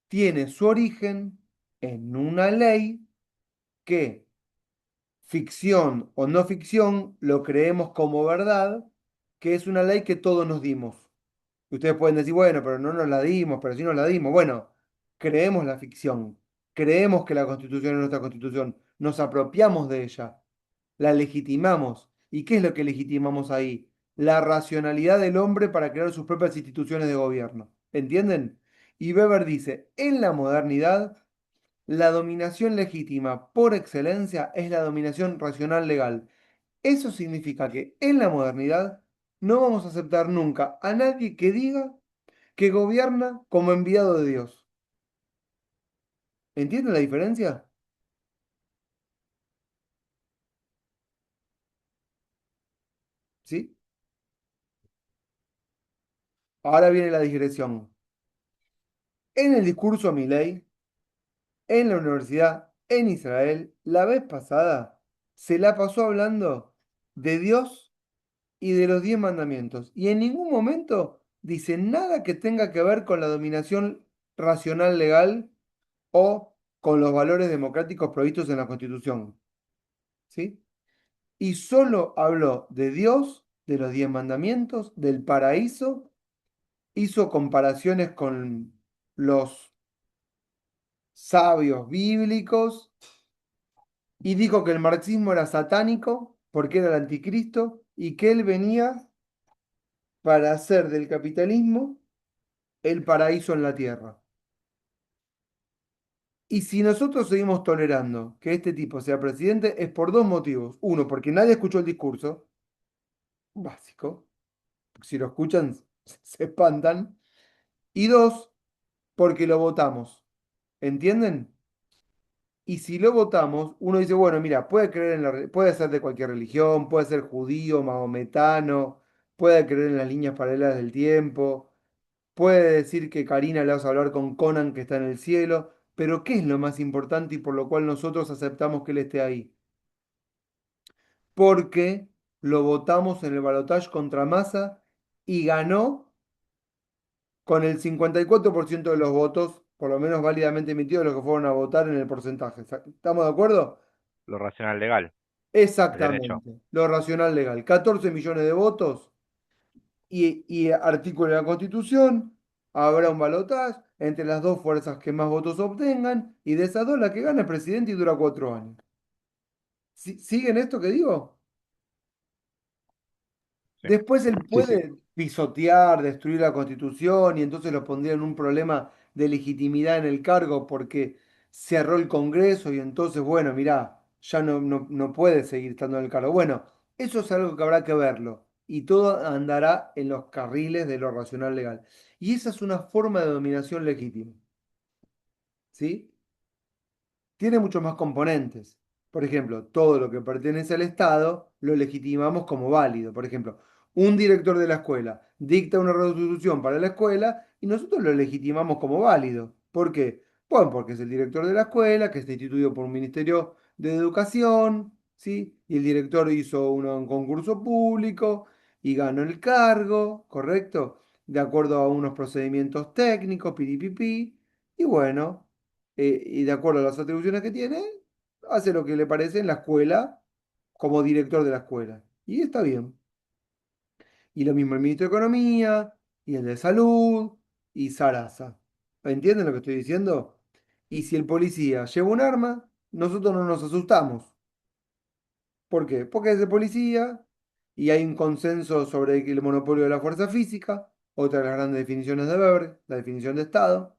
tiene su origen en una ley que, ficción o no ficción, lo creemos como verdad, que es una ley que todos nos dimos. Ustedes pueden decir, bueno, pero no nos la dimos, pero sí nos la dimos. Bueno, creemos la ficción, creemos que la Constitución es nuestra Constitución, nos apropiamos de ella, la legitimamos. ¿Y qué es lo que legitimamos ahí? La racionalidad del hombre para crear sus propias instituciones de gobierno. ¿Entienden? Y Weber dice, en la modernidad, la dominación legítima por excelencia es la dominación racional legal. Eso significa que en la modernidad no vamos a aceptar nunca a nadie que diga que gobierna como enviado de Dios. ¿Entienden la diferencia? ¿Sí? Ahora viene la digresión. En el discurso Milei, en la universidad, en Israel, la vez pasada se la pasó hablando de Dios y de los 10 mandamientos. Y en ningún momento dice nada que tenga que ver con la dominación racional legal o con los valores democráticos previstos en la Constitución. ¿Sí? Y solo habló de Dios, de los 10 mandamientos, del paraíso, hizo comparaciones con los sabios bíblicos y dijo que el marxismo era satánico porque era el anticristo y que él venía para hacer del capitalismo el paraíso en la tierra. Y si nosotros seguimos tolerando que este tipo sea presidente, es por dos motivos. Uno, porque nadie escuchó el discurso, básico. Si lo escuchan, se espantan. Y dos, porque lo votamos. ¿Entienden? Y si lo votamos, uno dice, bueno, mira, puede creer en puede ser de cualquier religión, puede ser judío, maometano, puede creer en las líneas paralelas del tiempo, puede decir que Karina le vas a hablar con Conan que está en el cielo, pero ¿qué es lo más importante y por lo cual nosotros aceptamos que él esté ahí? Porque lo votamos en el balotaje contra Massa y ganó con el 54% de los votos, por lo menos válidamente emitidos, los que fueron a votar en el porcentaje. ¿Estamos de acuerdo? Lo racional legal, el derecho. Exactamente, lo racional legal. 14 millones de votos y artículo de la Constitución, habrá un balotaje entre las dos fuerzas que más votos obtengan y de esas dos la que gana es presidente y dura 4 años. ¿Siguen esto que digo? Sí. Después él Sí, sí. puede pisotear, destruir la Constitución y entonces lo pondría en un problema de legitimidad en el cargo porque cerró el Congreso y entonces, bueno, mirá, ya no puede seguir estando en el cargo. Bueno, eso es algo que habrá que verlo y todo andará en los carriles de lo racional legal. Y esa es una forma de dominación legítima, ¿sí? Tiene muchos más componentes. Por ejemplo, todo lo que pertenece al Estado lo legitimamos como válido. Por ejemplo, un director de la escuela dicta una resolución para la escuela y nosotros lo legitimamos como válido. ¿Por qué? Bueno, porque es el director de la escuela, que está instituido por un ministerio de educación, ¿sí? Y el director hizo un concurso público y ganó el cargo, ¿correcto? De acuerdo a unos procedimientos técnicos, piripipi. Y bueno y de acuerdo a las atribuciones que tiene, hace lo que le parece en la escuela como director de la escuela. Y está bien. Y lo mismo el ministro de Economía, y el de Salud, y Sarasa. ¿Entienden lo que estoy diciendo? Y si el policía lleva un arma, nosotros no nos asustamos. ¿Por qué? Porque es el policía y hay un consenso sobre el monopolio de la fuerza física, otra de las grandes definiciones de Weber, la definición de Estado.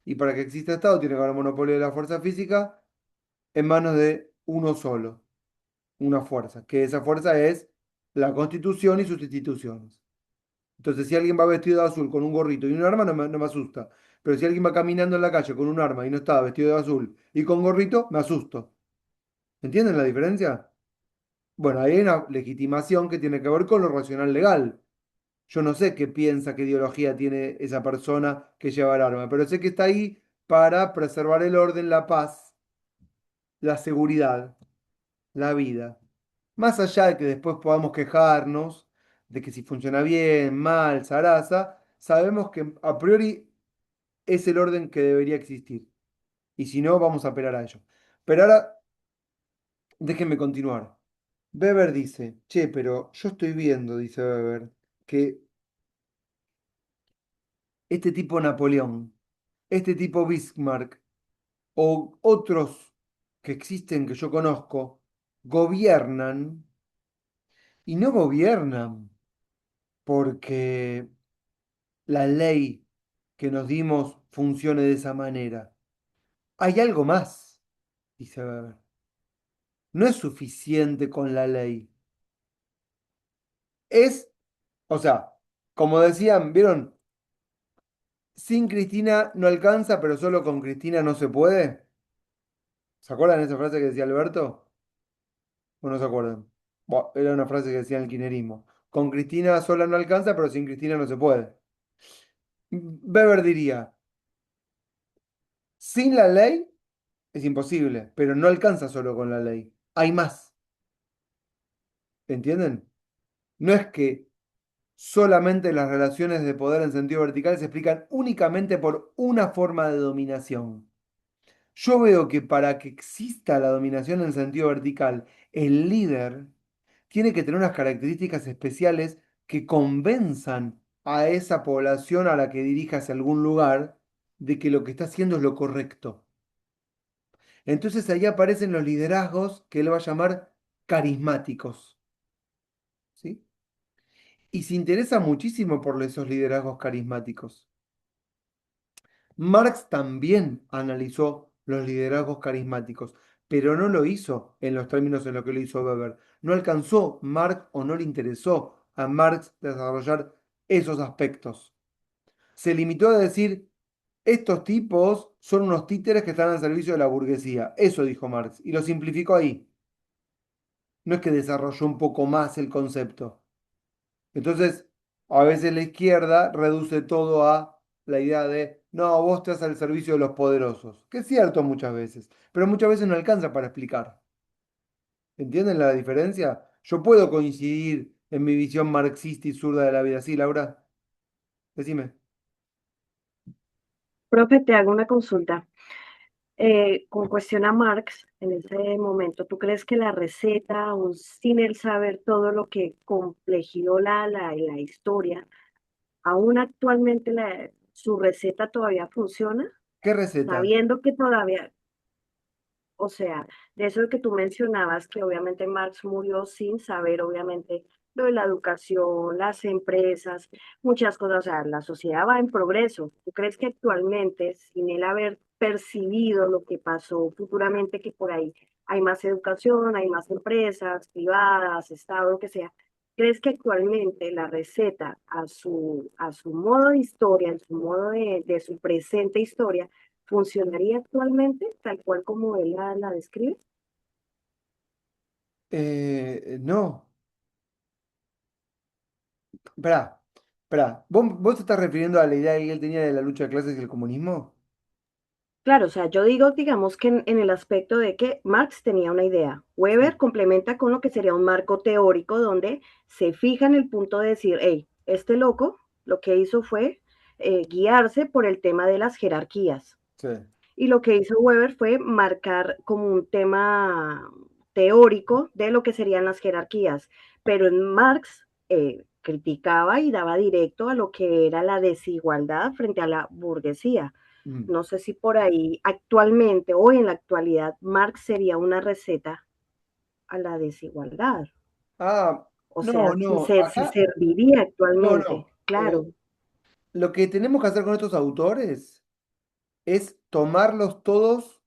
Y para que exista Estado tiene que haber monopolio de la fuerza física en manos de uno solo, una fuerza, que esa fuerza es la Constitución y sus instituciones. Entonces, si alguien va vestido de azul con un gorrito y un arma, no me asusta. Pero si alguien va caminando en la calle con un arma y no está vestido de azul y con gorrito, me asusto. ¿Entienden la diferencia? Bueno, ahí hay una legitimación que tiene que ver con lo racional legal. Yo no sé qué piensa, qué ideología tiene esa persona que lleva el arma, pero sé que está ahí para preservar el orden, la paz, la seguridad, la vida. Más allá de que después podamos quejarnos de que si funciona bien, mal, zaraza, sabemos que a priori es el orden que debería existir. Y si no, vamos a apelar a ello. Pero ahora, déjenme continuar. Weber dice, che, pero yo estoy viendo, dice Weber, que este tipo Napoleón, este tipo Bismarck o otros que existen que yo conozco, gobiernan y no gobiernan porque la ley que nos dimos funcione de esa manera. Hay algo más, dice Weber. No es suficiente con la ley. Es, o sea, como decían, ¿vieron? Sin Cristina no alcanza, pero solo con Cristina no se puede. ¿Se acuerdan de esa frase que decía Alberto? ¿O no se acuerdan? Buah, era una frase que decía en el kirchnerismo. Con Cristina sola no alcanza, pero sin Cristina no se puede. Weber diría, sin la ley es imposible, pero no alcanza solo con la ley. Hay más. ¿Entienden? No es que solamente las relaciones de poder en sentido vertical se explican únicamente por una forma de dominación. Yo veo que para que exista la dominación en sentido vertical, el líder tiene que tener unas características especiales que convenzan a esa población a la que dirija hacia algún lugar de que lo que está haciendo es lo correcto. Entonces ahí aparecen los liderazgos que él va a llamar carismáticos, ¿sí? Y se interesa muchísimo por esos liderazgos carismáticos. Marx también analizó los liderazgos carismáticos, pero no lo hizo en los términos en los que lo hizo Weber. No alcanzó Marx o no le interesó a Marx desarrollar esos aspectos. Se limitó a decir, estos tipos son unos títeres que están al servicio de la burguesía. Eso dijo Marx, y lo simplificó ahí. No es que desarrolló un poco más el concepto. Entonces, a veces la izquierda reduce todo a la idea de, no, vos estás al servicio de los poderosos, que es cierto muchas veces, pero muchas veces no alcanza para explicar. ¿Entienden la diferencia? Yo puedo coincidir en mi visión marxista y zurda de la vida. Sí, Laura, decime. Profe, te hago una consulta. Con cuestión a Marx, en ese momento, ¿tú crees que la receta, aún sin él saber todo lo que complejizó la historia, aún actualmente su receta todavía funciona? ¿Qué receta? Sabiendo que todavía, o sea, de eso que tú mencionabas, que obviamente Marx murió sin saber, obviamente, lo de la educación, las empresas, muchas cosas, o sea, la sociedad va en progreso. ¿Tú crees que actualmente, sin él haber percibido lo que pasó futuramente, que por ahí hay más educación, hay más empresas privadas, Estado, lo que sea, crees que actualmente la receta a su modo de historia, en su modo de su presente historia, funcionaría actualmente tal cual como él la describe? No, espera, espera. ¿Vos te estás refiriendo a la idea que él tenía de la lucha de clases y el comunismo? Claro, o sea, yo digo, digamos que en el aspecto de que Marx tenía una idea, Weber Sí. complementa con lo que sería un marco teórico donde se fija en el punto de decir, hey, este loco lo que hizo fue guiarse por el tema de las jerarquías. Sí. Y lo que hizo Weber fue marcar como un tema teórico de lo que serían las jerarquías, pero en Marx criticaba y daba directo a lo que era la desigualdad frente a la burguesía. Mm. No sé si por ahí actualmente o en la actualidad Marx sería una receta a la desigualdad. Ah, O sea, no, no, si acá, serviría no, actualmente, no. claro. Lo que tenemos que hacer con estos autores es tomarlos todos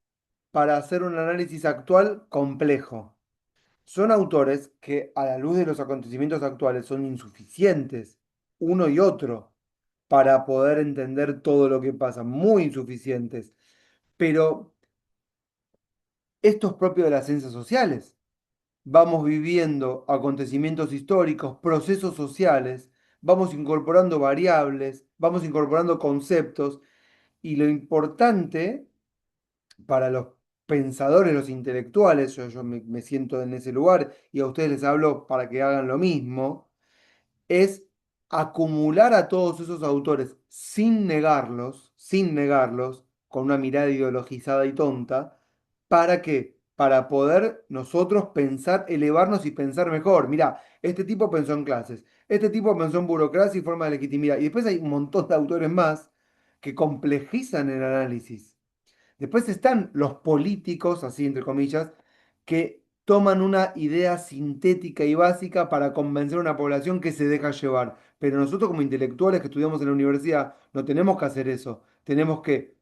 para hacer un análisis actual complejo. Son autores que a la luz de los acontecimientos actuales son insuficientes, uno y otro, para poder entender todo lo que pasa, muy insuficientes. Pero esto es propio de las ciencias sociales. Vamos viviendo acontecimientos históricos, procesos sociales, vamos incorporando variables, vamos incorporando conceptos, y lo importante para los pensadores, los intelectuales, yo me siento en ese lugar y a ustedes les hablo para que hagan lo mismo, es acumular a todos esos autores sin negarlos, con una mirada ideologizada y tonta, ¿para qué? Para poder nosotros pensar, elevarnos y pensar mejor. Mira, este tipo pensó en clases, este tipo pensó en burocracia y forma de legitimidad. Y después hay un montón de autores más que complejizan el análisis. Después están los políticos, así entre comillas, que toman una idea sintética y básica para convencer a una población que se deja llevar. Pero nosotros como intelectuales que estudiamos en la universidad no tenemos que hacer eso. Tenemos que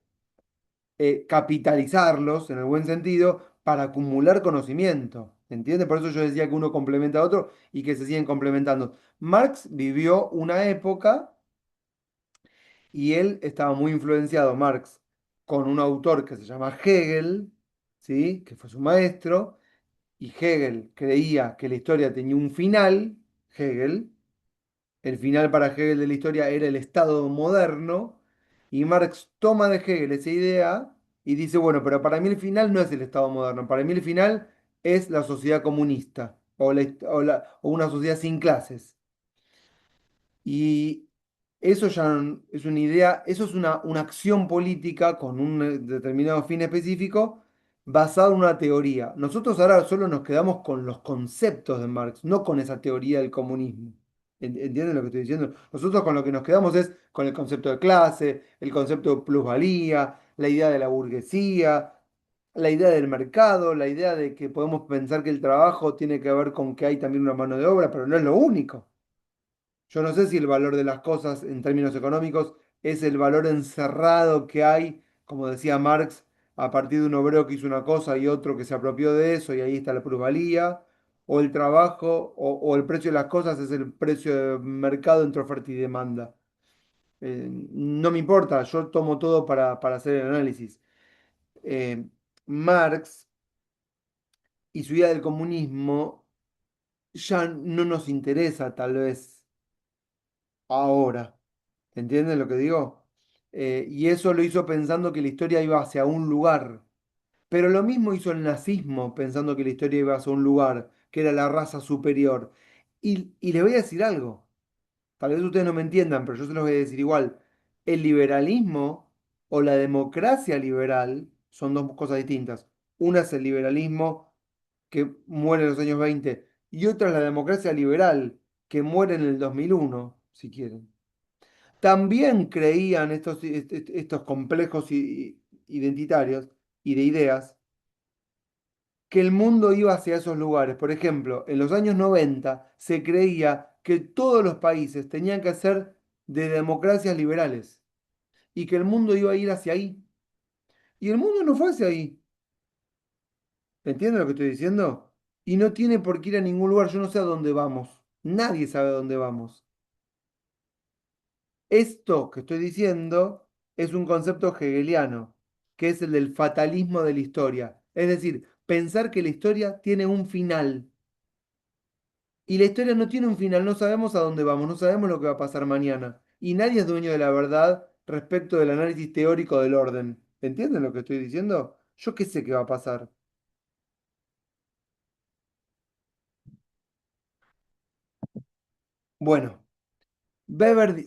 capitalizarlos, en el buen sentido, para acumular conocimiento. ¿Entiendes? Por eso yo decía que uno complementa a otro y que se siguen complementando. Marx vivió una época y él estaba muy influenciado, Marx, con un autor que se llama Hegel, ¿sí? Que fue su maestro, y Hegel creía que la historia tenía un final, Hegel, el final para Hegel de la historia era el Estado moderno, y Marx toma de Hegel esa idea y dice, bueno, pero para mí el final no es el Estado moderno, para mí el final es la sociedad comunista o una sociedad sin clases. Y eso ya es una idea, eso es una acción política con un determinado fin específico basado en una teoría. Nosotros ahora solo nos quedamos con los conceptos de Marx, no con esa teoría del comunismo. ¿Entienden lo que estoy diciendo? Nosotros con lo que nos quedamos es con el concepto de clase, el concepto de plusvalía, la idea de la burguesía. la idea del mercado, la idea de que podemos pensar que el trabajo tiene que ver con que hay también una mano de obra, pero no es lo único. Yo no sé si el valor de las cosas en términos económicos es el valor encerrado que hay, como decía Marx, a partir de un obrero que hizo una cosa y otro que se apropió de eso y ahí está la plusvalía, o el trabajo o el precio de las cosas es el precio de mercado entre oferta y demanda. No me importa, yo tomo todo para hacer el análisis. Eh, Marx y su idea del comunismo ya no nos interesa tal vez ahora. ¿Entienden lo que digo? Y eso lo hizo pensando que la historia iba hacia un lugar. Pero lo mismo hizo el nazismo pensando que la historia iba hacia un lugar, que era la raza superior. Y les voy a decir algo. Tal vez ustedes no me entiendan, pero yo se los voy a decir igual. El liberalismo o la democracia liberal son dos cosas distintas. Una es el liberalismo que muere en los años 20 y otra es la democracia liberal que muere en el 2001 si quieren. También creían estos complejos identitarios y de ideas que el mundo iba hacia esos lugares. Por ejemplo, en los años 90 se creía que todos los países tenían que ser de democracias liberales y que el mundo iba a ir hacia ahí. Y el mundo no fue hacia ahí. ¿Entienden lo que estoy diciendo? Y no tiene por qué ir a ningún lugar. Yo no sé a dónde vamos. Nadie sabe a dónde vamos. Esto que estoy diciendo es un concepto hegeliano, que es el del fatalismo de la historia. Es decir, pensar que la historia tiene un final. Y la historia no tiene un final, no sabemos a dónde vamos, no sabemos lo que va a pasar mañana. Y nadie es dueño de la verdad respecto del análisis teórico del orden. ¿Entienden lo que estoy diciendo? Yo qué sé qué va a pasar. Bueno,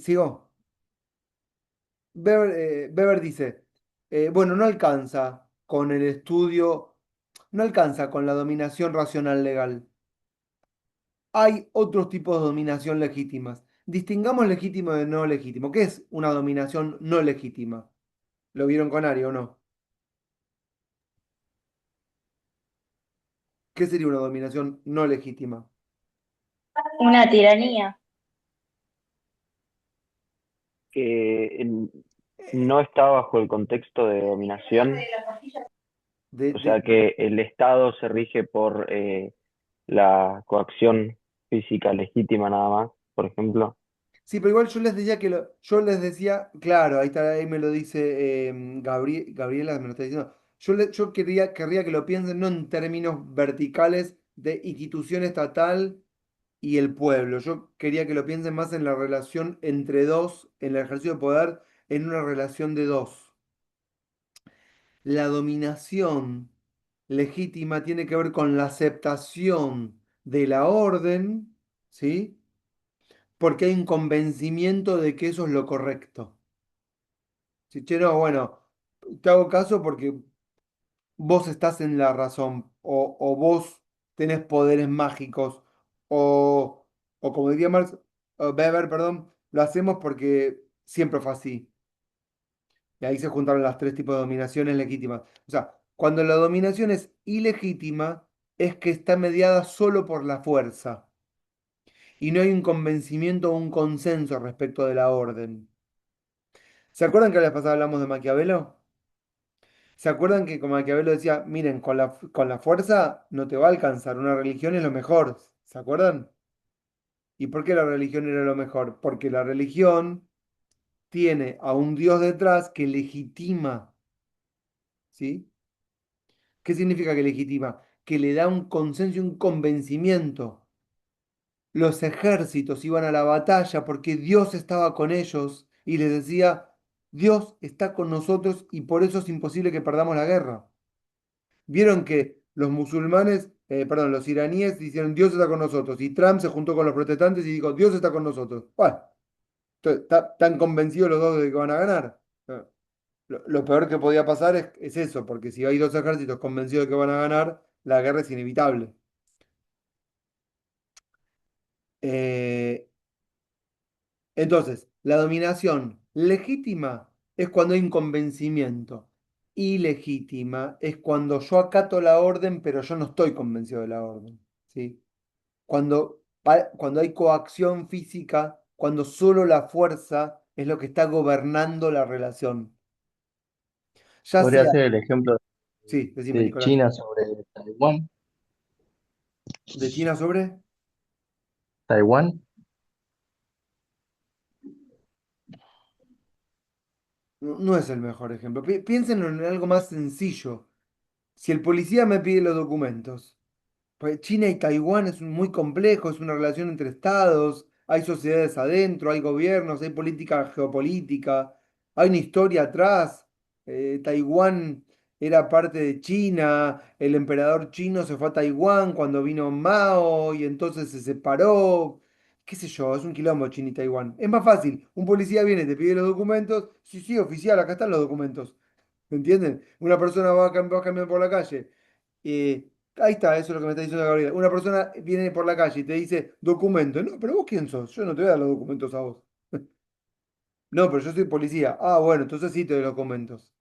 sigo. Weber dice, bueno, no alcanza con el estudio, no alcanza con la dominación racional legal. Hay otros tipos de dominación legítimas. Distingamos legítimo de no legítimo. ¿Qué es una dominación no legítima? ¿Lo vieron con Ari o no? ¿Qué sería una dominación no legítima? Una tiranía. Que Eh, no está bajo el contexto de dominación, de- o sea de- que el Estado se rige por la coacción física legítima nada más, por ejemplo. Sí, pero igual yo les decía yo les decía, claro, ahí está, ahí me lo dice Gabriela, me lo está diciendo. Yo querría que lo piensen no en términos verticales de institución estatal y el pueblo. Yo quería que lo piensen más en la relación entre dos, en el ejercicio de poder, en una relación de dos. La dominación legítima tiene que ver con la aceptación de la orden, ¿sí? Porque hay un convencimiento de que eso es lo correcto. Si, che, no, bueno, te hago caso porque vos estás en la razón, o vos tenés poderes mágicos, o, o como diría Marx, o Weber, perdón, lo hacemos porque siempre fue así. Y ahí se juntaron las tres tipos de dominaciones legítimas. O sea, cuando la dominación es ilegítima, es que está mediada solo por la fuerza y no hay un convencimiento o un consenso respecto de la orden. ¿Se acuerdan que la vez pasada hablamos de Maquiavelo? ¿Se acuerdan que como Maquiavelo decía, miren, con la fuerza no te va a alcanzar, una religión es lo mejor? ¿Se acuerdan? ¿Y por qué la religión era lo mejor? Porque la religión tiene a un Dios detrás que legitima, ¿sí? ¿Qué significa que legitima? Que le da un consenso y un convencimiento. Los ejércitos iban a la batalla porque Dios estaba con ellos y les decía, Dios está con nosotros y por eso es imposible que perdamos la guerra. Vieron que los musulmanes, perdón, los iraníes dijeron Dios está con nosotros y Trump se juntó con los protestantes y dijo Dios está con nosotros. Bueno, están convencidos los dos de que van a ganar. Lo peor que podía pasar es eso, porque si hay dos ejércitos convencidos de que van a ganar, la guerra es inevitable. Eh, entonces, la dominación legítima es cuando hay un convencimiento. ilegítima es cuando yo acato la orden, pero yo no estoy convencido de la orden, ¿sí? Cuando hay coacción física, cuando solo la fuerza es lo que está gobernando la relación. Ya Podría sea, ser el ejemplo sí, decime, de Nicolás, China sobre Taiwán. de China sobre, Taiwán, no es el mejor ejemplo. Piénsenlo en algo más sencillo. Si el policía me pide los documentos, pues China y Taiwán es muy complejo, es una relación entre estados, hay sociedades adentro, hay gobiernos, hay política geopolítica, hay una historia atrás. Taiwán era parte de China, el emperador chino se fue a Taiwán cuando vino Mao y entonces se separó. Qué sé yo, es un quilombo China y Taiwán. Es más fácil, un policía viene, te pide los documentos, sí, sí, oficial, acá están los documentos. ¿Me entienden? Una persona va caminando por la calle. Ahí está, eso es lo que me está diciendo Gabriela. Una persona viene por la calle y te dice documento. No, pero vos quién sos? Yo no te voy a dar los documentos a vos. No, pero yo soy policía. Ah, bueno, entonces sí te doy los documentos.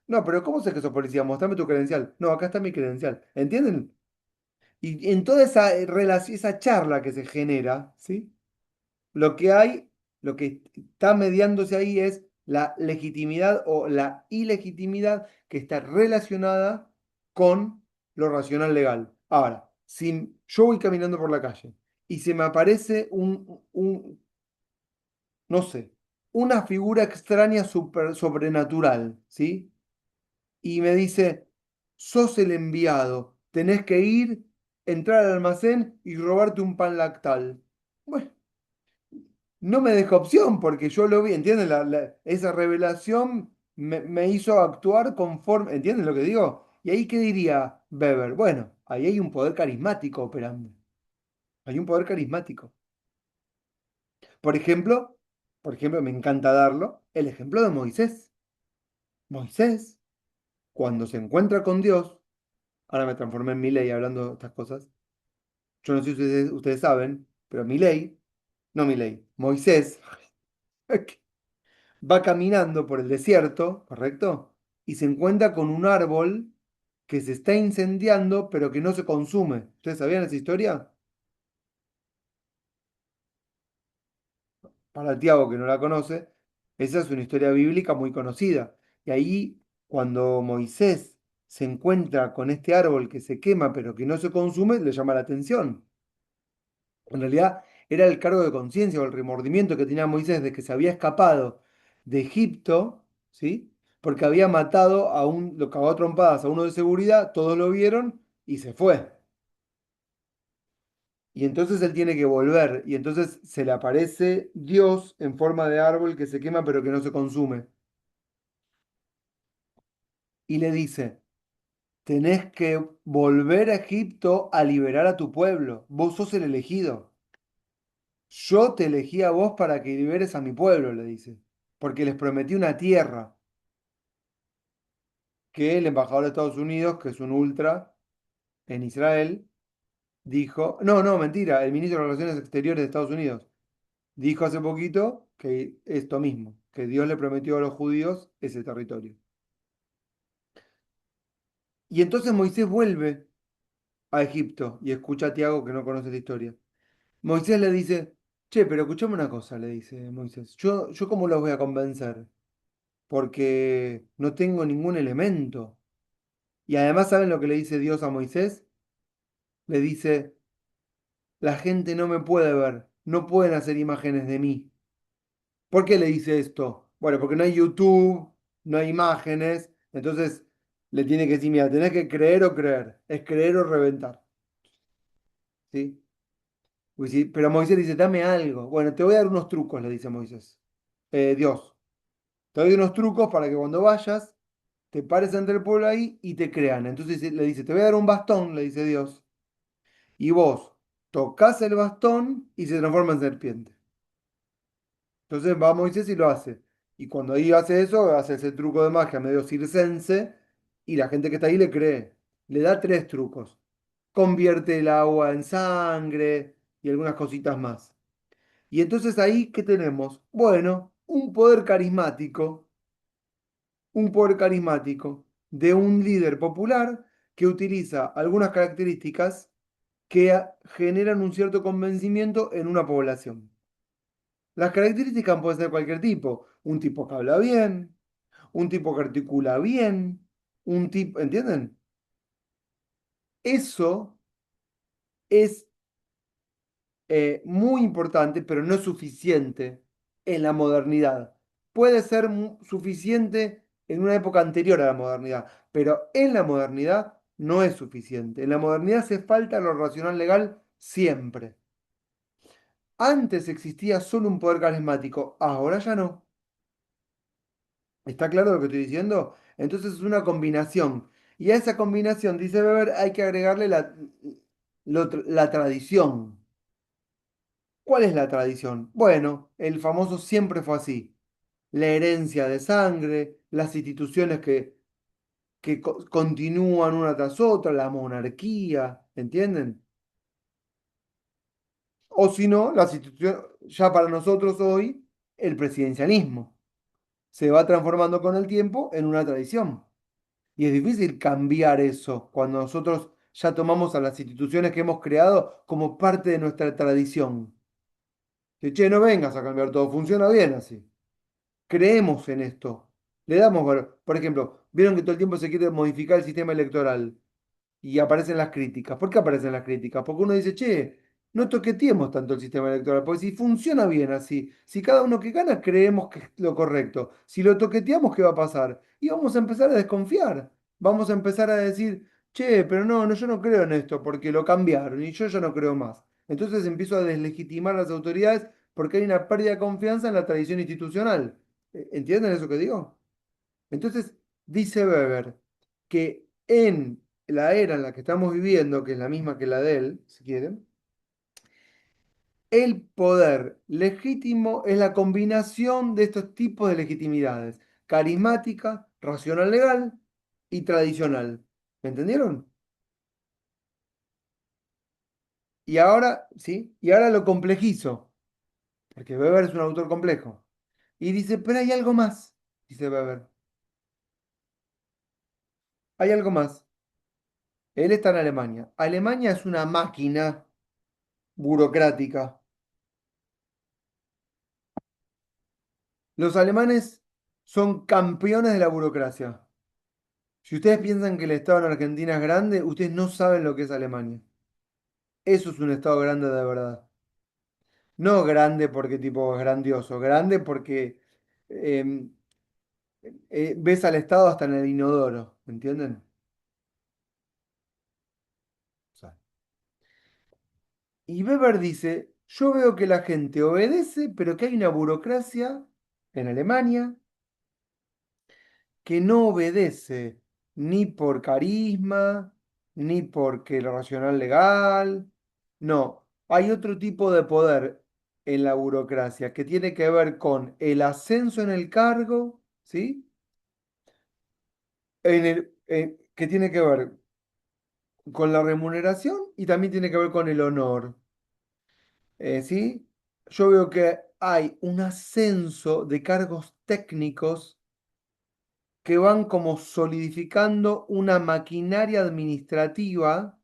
No, pero ¿cómo sé que sos policía? Mostrame tu credencial. No, acá está mi credencial. ¿Entienden? Y en toda esa relación, esa charla que se genera, ¿sí? Lo que hay, lo que está mediándose ahí es la legitimidad o la ilegitimidad que está relacionada con lo racional legal. Ahora, si yo voy caminando por la calle y se me aparece no sé, una figura extraña sobrenatural, ¿sí? Y me dice, sos el enviado, tenés que ir, entrar al almacén y robarte un pan lactal. Bueno, no me deja opción porque yo lo vi, ¿entienden? Esa revelación me hizo actuar conforme, ¿entienden lo que digo? ¿Y ahí qué diría Weber? Bueno, ahí hay un poder carismático operando. Hay un poder carismático. Por ejemplo, por ejemplo, me encanta darlo, el ejemplo de Moisés. Moisés, cuando se encuentra con Dios, ahora me transformé en Milei hablando de estas cosas. Yo no sé si ustedes saben, pero Milei, no Milei, Moisés va caminando por el desierto, ¿correcto? Y se encuentra con un árbol que se está incendiando, pero que no se consume. ¿Ustedes sabían esa historia? Para el Tiago que no la conoce, esa es una historia bíblica muy conocida. Y ahí, cuando Moisés se encuentra con este árbol que se quema, pero que no se consume, le llama la atención. En realidad, era el cargo de conciencia o el remordimiento que tenía Moisés de que se había escapado de Egipto, ¿sí? Porque había matado lo cagó a trompadas a uno de seguridad, todos lo vieron y se fue. Y entonces él tiene que volver, y entonces se le aparece Dios en forma de árbol que se quema pero que no se consume. Y le dice, tenés que volver a Egipto a liberar a tu pueblo. Vos sos el elegido. Yo te elegí a vos para que liberes a mi pueblo, le dice. Porque les prometí una tierra que el embajador de Estados Unidos, que es un ultra en Israel, dijo, no, no, mentira, el ministro de Relaciones Exteriores de Estados Unidos dijo hace poquito que esto mismo, que Dios le prometió a los judíos ese territorio. Y entonces Moisés vuelve a Egipto y escucha a Tiago que no conoce la historia. Moisés le dice, che, pero escuchame una cosa, le dice Moisés, yo cómo los voy a convencer, porque no tengo ningún elemento. Y además, ¿saben lo que le dice Dios a Moisés? Le dice, la gente no me puede ver, no pueden hacer imágenes de mí. ¿Por qué le dice esto? Bueno, porque no hay YouTube, no hay imágenes, entonces le tiene que decir, mira, tenés que creer o creer, es creer o reventar. ¿Sí? Pues sí, pero Moisés dice, dame algo. Bueno, te voy a dar unos trucos, le dice Moisés. Dios, te doy unos trucos para que cuando vayas, te pares ante el pueblo ahí y te crean. Entonces le dice, te voy a dar un bastón, le dice Dios, y vos tocas el bastón y se transforma en serpiente. Entonces va Moisés y lo hace. Y cuando ahí hace eso, hace ese truco de magia medio circense y la gente que está ahí le cree. Le da tres trucos. Convierte el agua en sangre y algunas cositas más. Y entonces ahí, ¿qué tenemos? Bueno, un poder carismático. Un poder carismático. de un líder popular que utiliza algunas características que generan un cierto convencimiento en una población. Las características pueden ser cualquier tipo. Un tipo que habla bien, un tipo que articula bien, un tipo, ¿entienden? Eso es muy importante, pero no es suficiente en la modernidad. Puede ser suficiente en una época anterior a la modernidad, pero en la modernidad no es suficiente. En la modernidad hace falta lo racional legal siempre. Antes existía solo un poder carismático, ahora ya no. ¿Está claro lo que estoy diciendo? Entonces es una combinación. Y a esa combinación, dice Weber, hay que agregarle la tradición. ¿Cuál es la tradición? Bueno, el famoso siempre fue así. La herencia de sangre, las instituciones que continúan una tras otra, la monarquía, ¿entienden? O si no, las instituciones, ya para nosotros hoy, el presidencialismo se va transformando con el tiempo en una tradición. Y es difícil cambiar eso cuando nosotros ya tomamos a las instituciones que hemos creado como parte de nuestra tradición. Que, che, no vengas a cambiar todo, funciona bien así. Creemos en esto. Le damos valor. Por ejemplo, vieron que todo el tiempo se quiere modificar el sistema electoral y aparecen las críticas. ¿Por qué aparecen las críticas? Porque uno dice, che, no toqueteemos tanto el sistema electoral, porque si funciona bien así, si cada uno que gana creemos que es lo correcto, si lo toqueteamos, ¿qué va a pasar? Y vamos a empezar a desconfiar. Vamos a empezar a decir, che, pero no, no, yo no creo en esto porque lo cambiaron y yo ya no creo más. Entonces empiezo a deslegitimar a las autoridades porque hay una pérdida de confianza en la tradición institucional. ¿Entienden eso que digo? Entonces, dice Weber que en la era en la que estamos viviendo, que es la misma que la de él, si quieren, el poder legítimo es la combinación de estos tipos de legitimidades, carismática, racional legal y tradicional. ¿Me entendieron? Y ahora, ¿sí? Y ahora lo complejizo, porque Weber es un autor complejo. Y dice, pero hay algo más, dice Weber. Hay algo más. Él está en Alemania. Alemania es una máquina burocrática. Los alemanes son campeones de la burocracia. Si ustedes piensan que el Estado en Argentina es grande, ustedes no saben lo que es Alemania. Eso es un Estado grande de verdad. No grande porque tipo es grandioso, grande porque eh, ves al Estado hasta en el inodoro, ¿entienden? O sea, y Weber dice, yo veo que la gente obedece, pero que hay una burocracia en Alemania que no obedece ni por carisma, ni porque el racional legal. No, hay otro tipo de poder en la burocracia que tiene que ver con el ascenso en el cargo, ¿sí? Que tiene que ver con la remuneración y también tiene que ver con el honor, ¿sí? Yo veo que hay un ascenso de cargos técnicos que van como solidificando una maquinaria administrativa,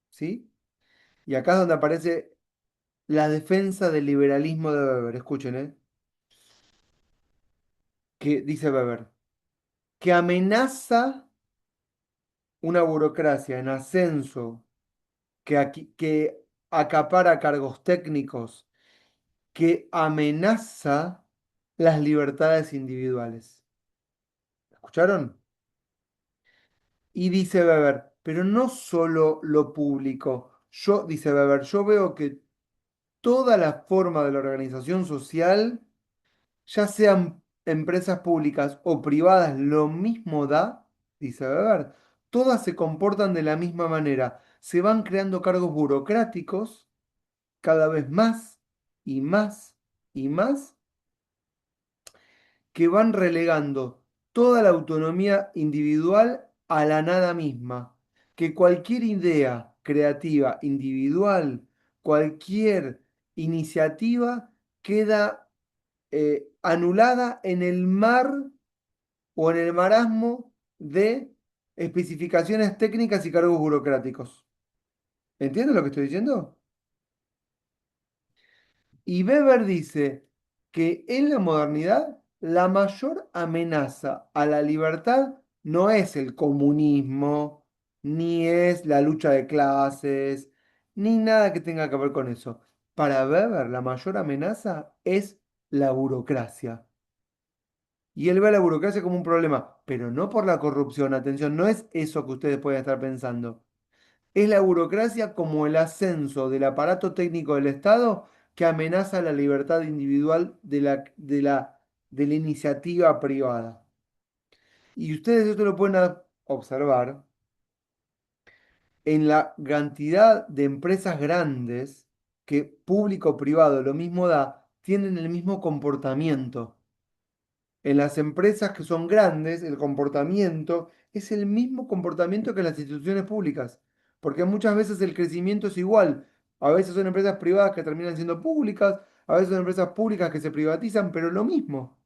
¿sí? Y acá es donde aparece la defensa del liberalismo de Weber. Escuchen, ¿eh? Que dice Weber, que amenaza una burocracia en ascenso que acapara cargos técnicos, que amenaza las libertades individuales. ¿Escucharon? Y dice Weber, pero no solo lo público. Dice Weber, yo veo que toda la forma de la organización social, ya sean empresas públicas o privadas, lo mismo da, dice Weber, todas se comportan de la misma manera. Se van creando cargos burocráticos cada vez más y más y más que van relegando toda la autonomía individual a la nada misma, que cualquier idea creativa individual, cualquier iniciativa queda anulada en el mar o en el marasmo de especificaciones técnicas y cargos burocráticos. ¿Entiendes lo que estoy diciendo? Y Weber dice que en la modernidad la mayor amenaza a la libertad no es el comunismo, ni es la lucha de clases, ni nada que tenga que ver con eso. Para Weber, la mayor amenaza es la burocracia. Y él ve a la burocracia como un problema, pero no por la corrupción. Atención, no es eso que ustedes pueden estar pensando. Es la burocracia como el ascenso del aparato técnico del Estado que amenaza la libertad individual de la iniciativa privada. Y ustedes esto lo pueden observar en la cantidad de empresas grandes que público o privado lo mismo da, tienen el mismo comportamiento. En las empresas que son grandes, el comportamiento es el mismo comportamiento que en las instituciones públicas, porque muchas veces el crecimiento es igual. A veces son empresas privadas que terminan siendo públicas, a veces son empresas públicas que se privatizan, pero lo mismo.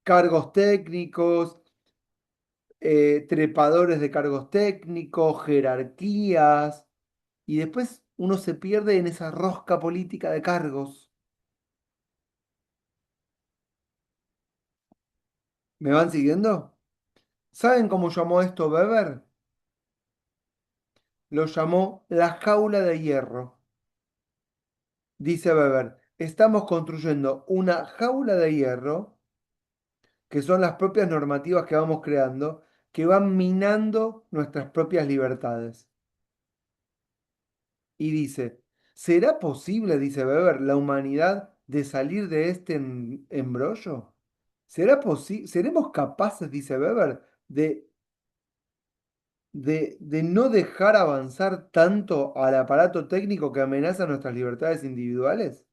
Cargos técnicos, trepadores de cargos técnicos, jerarquías, y después uno se pierde en esa rosca política de cargos. ¿Me van siguiendo? ¿Saben cómo llamó esto Weber? Lo llamó la jaula de hierro. Dice Weber, estamos construyendo una jaula de hierro, que son las propias normativas que vamos creando, que van minando nuestras propias libertades. Y dice, ¿será posible, dice Weber, la humanidad de salir de este embrollo? ¿Seremos capaces, dice Weber, de no dejar avanzar tanto al aparato técnico que amenaza nuestras libertades individuales?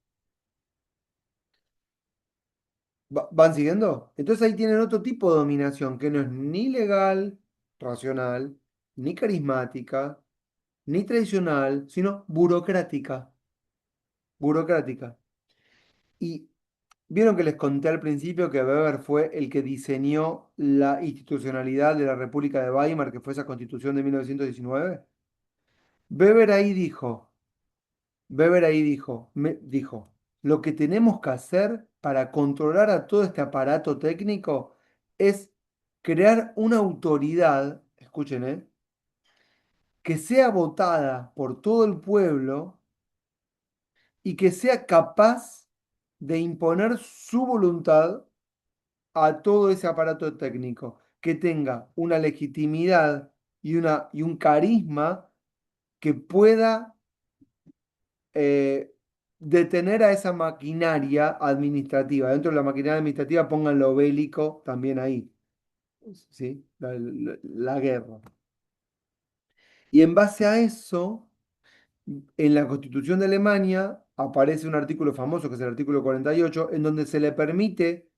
¿Van siguiendo? Entonces ahí tienen otro tipo de dominación que no es ni legal, racional, ni carismática, ni tradicional, sino burocrática. Burocrática. Y vieron que les conté al principio que Weber fue el que diseñó la institucionalidad de la República de Weimar, que fue esa constitución de 1919. Weber ahí dijo. Weber ahí dijo, lo que tenemos que hacer para controlar a todo este aparato técnico es crear una autoridad, escuchen, que sea votada por todo el pueblo y que sea capaz de imponer su voluntad a todo ese aparato técnico, que tenga una legitimidad y un carisma que pueda eh, detener a esa maquinaria administrativa. Dentro de la maquinaria administrativa pongan lo bélico también ahí, ¿sí? La guerra. Y en base a eso, en la Constitución de Alemania aparece un artículo famoso, que es el artículo 48, en donde se le permite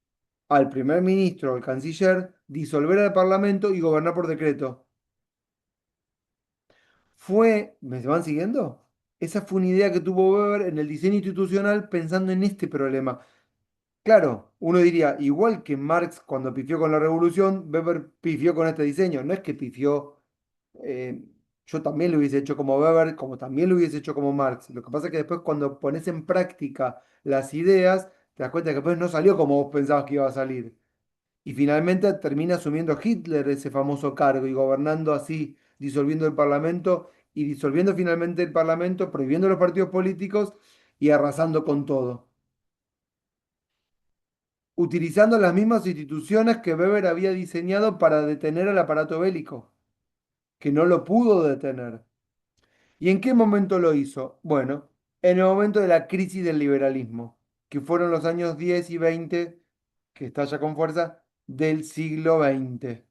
al primer ministro, al canciller, disolver al Parlamento y gobernar por decreto. ¿Me van siguiendo? Esa fue una idea que tuvo Weber en el diseño institucional pensando en este problema. Claro, uno diría, igual que Marx cuando pifió con la revolución, Weber pifió con este diseño. No es que pifió, eh, yo también lo hubiese hecho como Weber, como también lo hubiese hecho como Marx. Lo que pasa es que después cuando pones en práctica las ideas, te das cuenta que después no salió como vos pensabas que iba a salir. Y finalmente termina asumiendo Hitler ese famoso cargo y gobernando así, disolviendo el Parlamento y disolviendo finalmente el Parlamento, prohibiendo los partidos políticos y arrasando con todo, utilizando las mismas instituciones que Weber había diseñado para detener al aparato bélico, que no lo pudo detener. ¿Y en qué momento lo hizo? Bueno, en el momento de la crisis del liberalismo, que fueron los años 10 y 20, que estalla con fuerza, del siglo XX.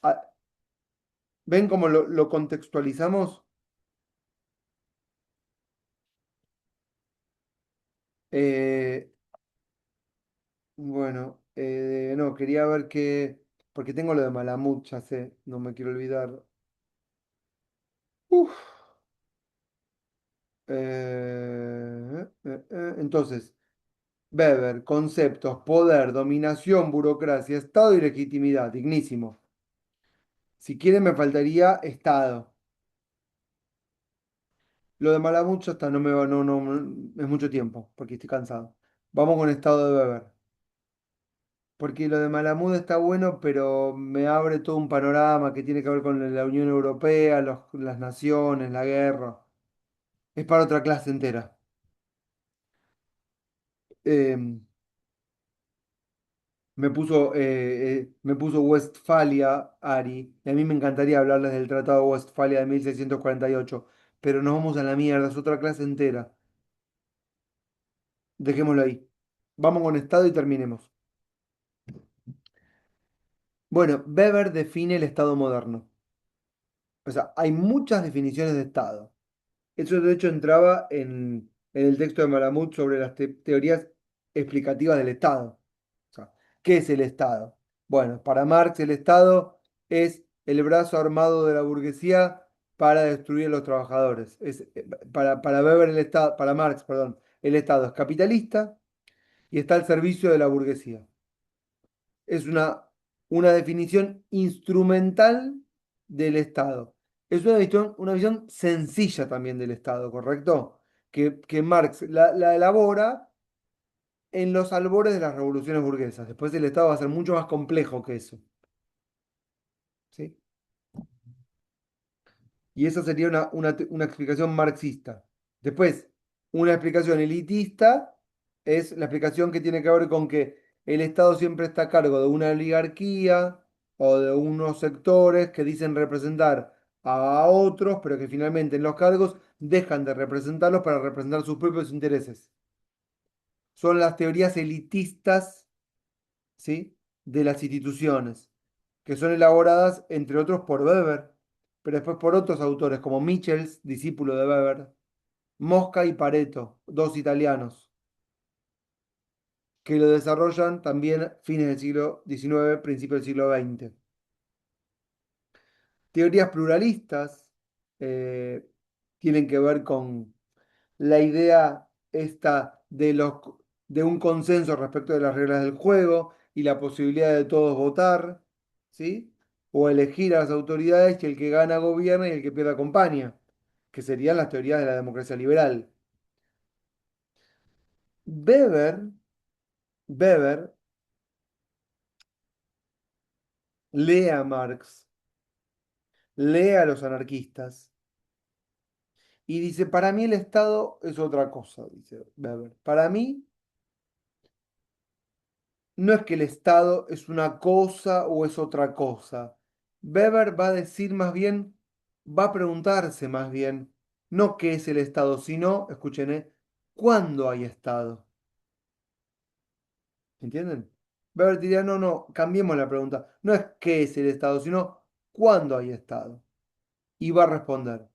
Ah, ¿ven cómo lo contextualizamos? Eh, bueno, no, quería ver qué, porque tengo lo de Malamud, ya sé, no me quiero olvidar. Uf. Entonces, Weber, conceptos, poder, dominación, burocracia, Estado y legitimidad. Dignísimo. Si quieren me faltaría Estado. Lo de Malamud ya está, no me va, es mucho tiempo, porque estoy cansado. Vamos con Estado de Weber. Porque lo de Malamud está bueno, pero me abre todo un panorama que tiene que ver con la Unión Europea, las naciones, la guerra. Es para otra clase entera. Eh, me puso Westfalia, Ari, y a mí me encantaría hablarles del Tratado de Westfalia de 1648, pero nos vamos a la mierda, es otra clase entera. Dejémoslo ahí. Vamos con Estado y terminemos. Bueno, Weber define el Estado moderno. O sea, hay muchas definiciones de Estado. Eso de hecho entraba en el texto de Malamud sobre las teorías explicativas del Estado. O sea, ¿qué es el Estado? Bueno, para Marx el Estado es el brazo armado de la burguesía para destruir a los trabajadores. Para Weber el Estado, para Marx, perdón, el Estado es capitalista y está al servicio de la burguesía. Es una definición instrumental del Estado. Es una visión sencilla también del Estado, ¿correcto? Que Marx la elabora en los albores de las revoluciones burguesas. Después el Estado va a ser mucho más complejo que eso. ¿Sí? Y esa sería una explicación marxista. Después, una explicación elitista es la explicación que tiene que ver con que el Estado siempre está a cargo de una oligarquía o de unos sectores que dicen representar a otros, pero que finalmente en los cargos dejan de representarlos para representar sus propios intereses. Son las teorías elitistas, ¿sí? De las instituciones, que son elaboradas, entre otros, por Weber, pero después por otros autores como Michels, discípulo de Weber, Mosca y Pareto, dos italianos, que lo desarrollan también fines del siglo XIX, principios del siglo XX. Teorías pluralistas eh, tienen que ver con la idea esta de un consenso respecto de las reglas del juego y la posibilidad de todos votar, ¿sí? O elegir a las autoridades y el que gana gobierna y el que pierde acompaña, que serían las teorías de la democracia liberal. Weber, Weber lee a Marx, lee a los anarquistas y dice, para mí el Estado es otra cosa, dice Weber. Para mí no es que el Estado es una cosa o es otra cosa. Weber va a decir más bien, va a preguntarse más bien, no qué es el Estado, sino, escuchen, ¿cuándo hay Estado? ¿Entienden? Weber diría, no, no, cambiemos la pregunta. No es qué es el Estado, sino ¿cuándo hay Estado? Y va a responder,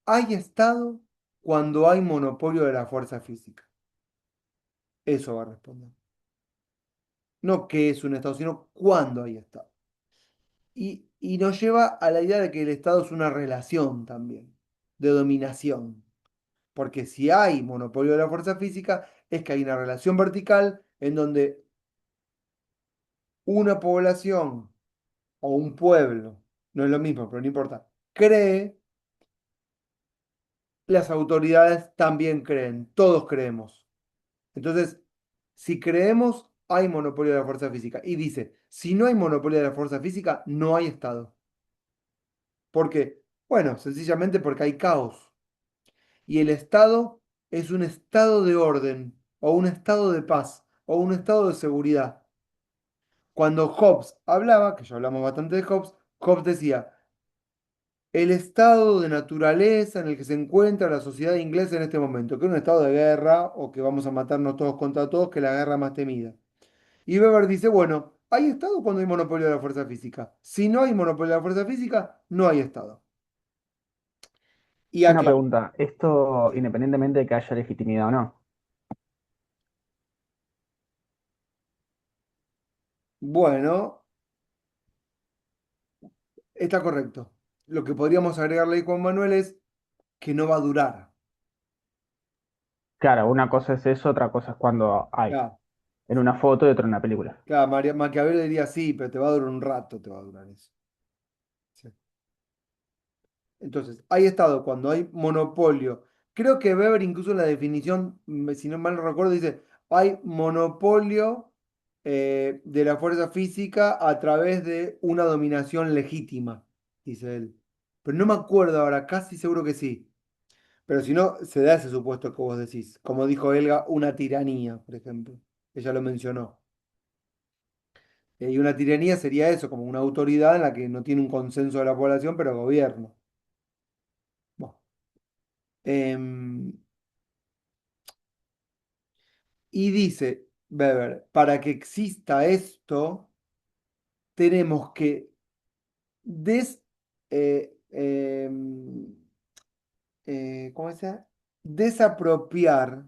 hay Estado cuando hay monopolio de la fuerza física. Eso va a responder. No qué es un Estado, sino cuándo hay Estado. Y nos lleva a la idea de que el Estado es una relación también, de dominación. Porque si hay monopolio de la fuerza física, es que hay una relación vertical en donde una población o un pueblo, no es lo mismo, pero no importa, cree, las autoridades también creen, todos creemos. Entonces, si creemos, hay monopolio de la fuerza física. Y dice, si no hay monopolio de la fuerza física, no hay Estado. ¿Por qué? Bueno, sencillamente porque hay caos. Y el Estado es un estado de orden, o un estado de paz, o un estado de seguridad. Cuando Hobbes hablaba, que ya hablamos bastante de Hobbes, Hobbes decía, el estado de naturaleza en el que se encuentra la sociedad inglesa en este momento, que es un estado de guerra, o que vamos a matarnos todos contra todos, que es la guerra más temida. Y Weber dice, bueno, hay Estado cuando hay monopolio de la fuerza física. Si no hay monopolio de la fuerza física, no hay Estado. Y Una acá, pregunta, esto independientemente de que haya legitimidad o no. bueno, está correcto. Lo que podríamos agregarle ahí, Juan Manuel, es que no va a durar. Claro, una cosa es eso, otra cosa es cuando hay Claro, en una foto y otra en una película. claro, Maquiavelo diría sí, pero te va a durar un rato, te va a durar eso. Sí. Entonces, hay estado cuando hay monopolio. Creo que Weber incluso en la definición, si no mal no recuerdo, dice, hay monopolio de la fuerza física a través de una dominación legítima, dice él. Pero no me acuerdo ahora, casi seguro que sí. Pero si no, se da ese supuesto que vos decís. Como dijo Helga, una tiranía, por ejemplo. Ella lo mencionó. Y una tiranía sería eso, como una autoridad en la que no tiene un consenso de la población, pero gobierna. Bueno. Em, y dice Weber, para que exista esto, tenemos que des, ¿cómo se llama? Desapropiar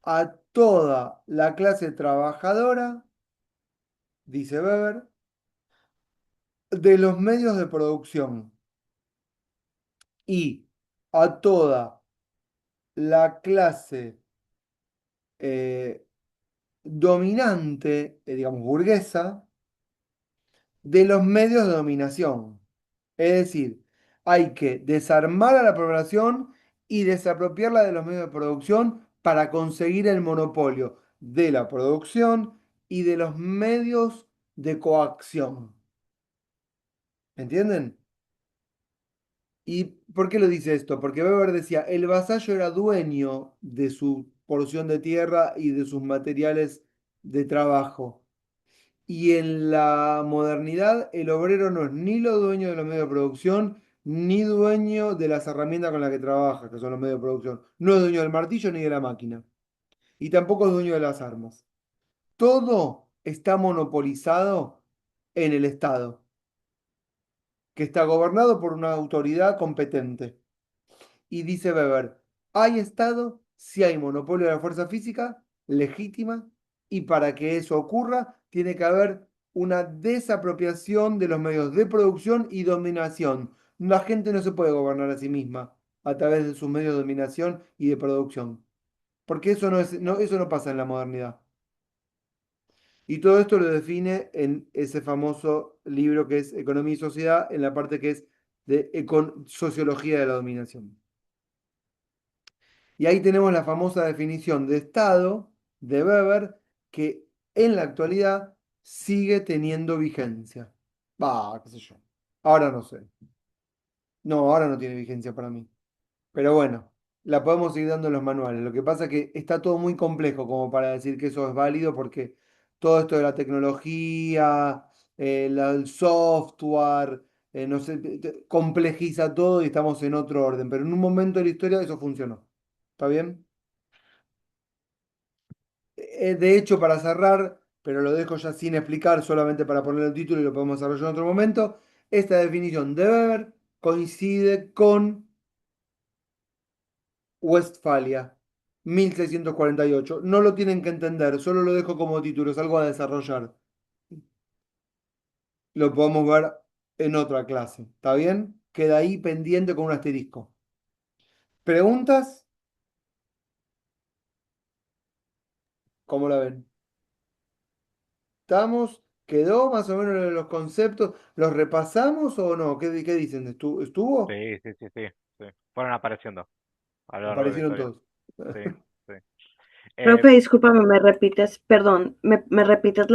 a toda la clase trabajadora, dice Weber, de los medios de producción y a toda la clase eh, dominante, digamos, burguesa, de los medios de dominación. Es decir, hay que desarmar a la población y desapropiarla de los medios de producción para conseguir el monopolio de la producción y de los medios de coacción. ¿Entienden? ¿Y por qué lo dice esto? Porque Weber decía, el vasallo era dueño de su porción de tierra y de sus materiales de trabajo. Y en la modernidad, el obrero no es ni lo dueño de los medios de producción, ni dueño de las herramientas con las que trabaja, que son los medios de producción. No es dueño del martillo ni de la máquina. Y tampoco es dueño de las armas. Todo está monopolizado en el Estado, que está gobernado por una autoridad competente. Y dice Weber, hay Estado si hay monopolio de la fuerza física legítima y para que eso ocurra tiene que haber una desapropiación de los medios de producción y dominación. La gente no se puede gobernar a sí misma a través de sus medios de dominación y de producción, porque eso eso no pasa en la modernidad. Y todo esto lo define en ese famoso libro que es Economía y Sociedad, en la parte que es de Sociología de la Dominación. Y ahí tenemos la famosa definición de Estado de Weber, que en la actualidad sigue teniendo vigencia. Va, qué sé yo. Ahora no sé. No, ahora no tiene vigencia para mí. Pero bueno, la podemos seguir dando en los manuales. Lo que pasa es que está todo muy complejo como para decir que eso es válido, porque todo esto de la tecnología, el software, no sé, complejiza todo y estamos en otro orden. Pero en un momento de la historia eso funcionó. ¿Está bien? De hecho, para cerrar, pero lo dejo ya sin explicar, solamente para poner el título y lo podemos desarrollar en otro momento, esta definición de Weber coincide con Westfalia, 1648. No lo tienen que entender, solo lo dejo como título, es algo a desarrollar. Lo podemos ver en otra clase, ¿está bien? Queda ahí pendiente con un asterisco. ¿Preguntas? ¿Cómo la ven? ¿Estamos? ¿Quedó más o menos los conceptos? ¿Los repasamos o no? ¿Qué dicen? ¿Estuvo? Sí, sí, sí, sí, sí. Fueron apareciendo a lo largo de la Aparecieron historia. todos. Sí, sí. Profe, discúlpame, me repites, perdón, me repites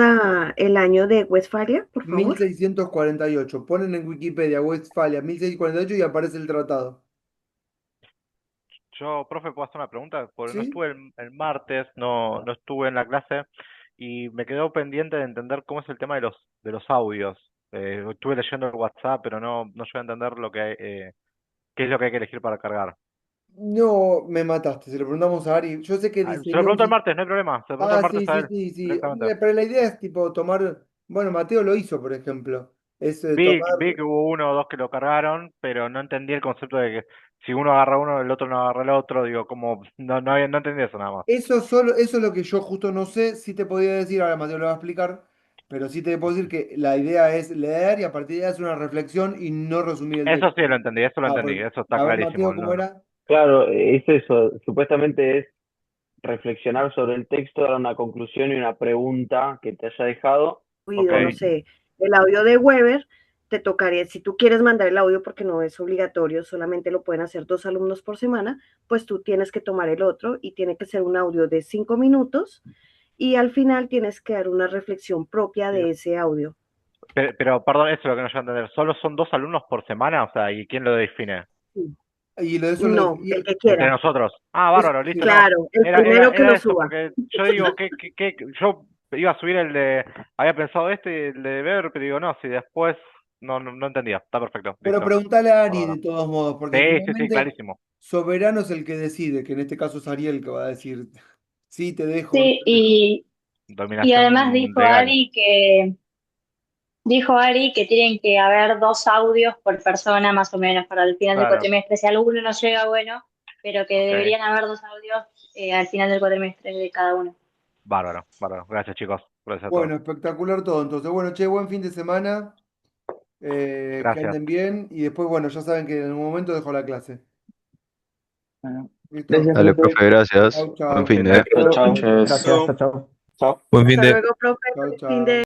el año de Westfalia, por Mil favor. seiscientos cuarenta y ocho. Ponen en Wikipedia Westfalia 1648 y aparece el tratado. Yo, profe, ¿puedo hacer una pregunta? Porque no ¿Sí? estuve el martes, no estuve en la clase y me quedó pendiente de entender cómo es el tema de los audios. Estuve leyendo el WhatsApp, pero no llegué a entender qué es lo que hay que elegir para cargar. No, me mataste. Se lo preguntamos a Ari. Yo sé que Ah, se lo diseñó un pregunto el martes, no hay problema. Se lo pregunto el Ah, martes sí, a sí, él sí, sí. directamente. Pero la idea es tipo tomar. Bueno, Mateo lo hizo, por ejemplo. Es Vi tomar. que hubo uno o dos que lo cargaron, pero no entendí el concepto de que si uno agarra uno, el otro no agarra el otro. Digo, como, no entendí eso nada más. Eso es lo que yo justo no sé. Sí te podía decir, ahora Mateo lo va a explicar. Pero sí te puedo decir que la idea es leer y a partir de ahí hacer una reflexión y no resumir el Eso texto. sí lo entendí, eso lo Ah, entendí, eso está a ver, clarísimo. Mateo, ¿cómo No, no. era? Claro, es eso. Supuestamente es reflexionar sobre el texto, dar una conclusión y una pregunta que te haya dejado. Oído, no Ok. sé, el audio de Weber, te tocaría, si tú quieres mandar el audio porque no es obligatorio, solamente lo pueden hacer 2 alumnos por semana, pues tú tienes que tomar el otro y tiene que ser un audio de 5 minutos y al final tienes que dar una reflexión propia de ese audio. Pero, perdón, eso es lo que no llego a entender. ¿Solo son 2 alumnos por semana? O sea, ¿y quién lo define? Sí. Y eso lo No, el definía, que Entre quiera. nosotros. Ah, es, bárbaro, listo, sí. no. Claro, el primero que Era lo eso, suba. porque yo digo yo iba a subir el de, había pensado este y el de ver, pero digo, no, si después no entendía. Está perfecto, Pero listo. preguntale a Ari de Bárbaro. todos modos, porque Sí, finalmente clarísimo. soberano es el que decide, que en este caso es Ariel que va a decir, sí, te dejo o no Sí, te dejo. y además Dominación legal. dijo Ari que tienen que haber 2 audios por persona más o menos para el final del Claro, cuatrimestre. Si alguno no llega, bueno, pero que ok. deberían haber 2 audios al final del cuatrimestre de cada uno. Bárbaro, bárbaro. Gracias, chicos. Gracias a Bueno, todos. espectacular todo. Entonces, bueno, che, buen fin de semana, que Gracias. anden bien y después, bueno, ya saben que en un momento dejo la clase. Bueno, ¿Listo? gracias, Dale, profe. profe, gracias. Chau, Buen chau. fin de. Chao, chao. Gracias, Eso. chao, chao. Chao. Buen fin Hasta de. luego, profe. Chau, Feliz fin de chau.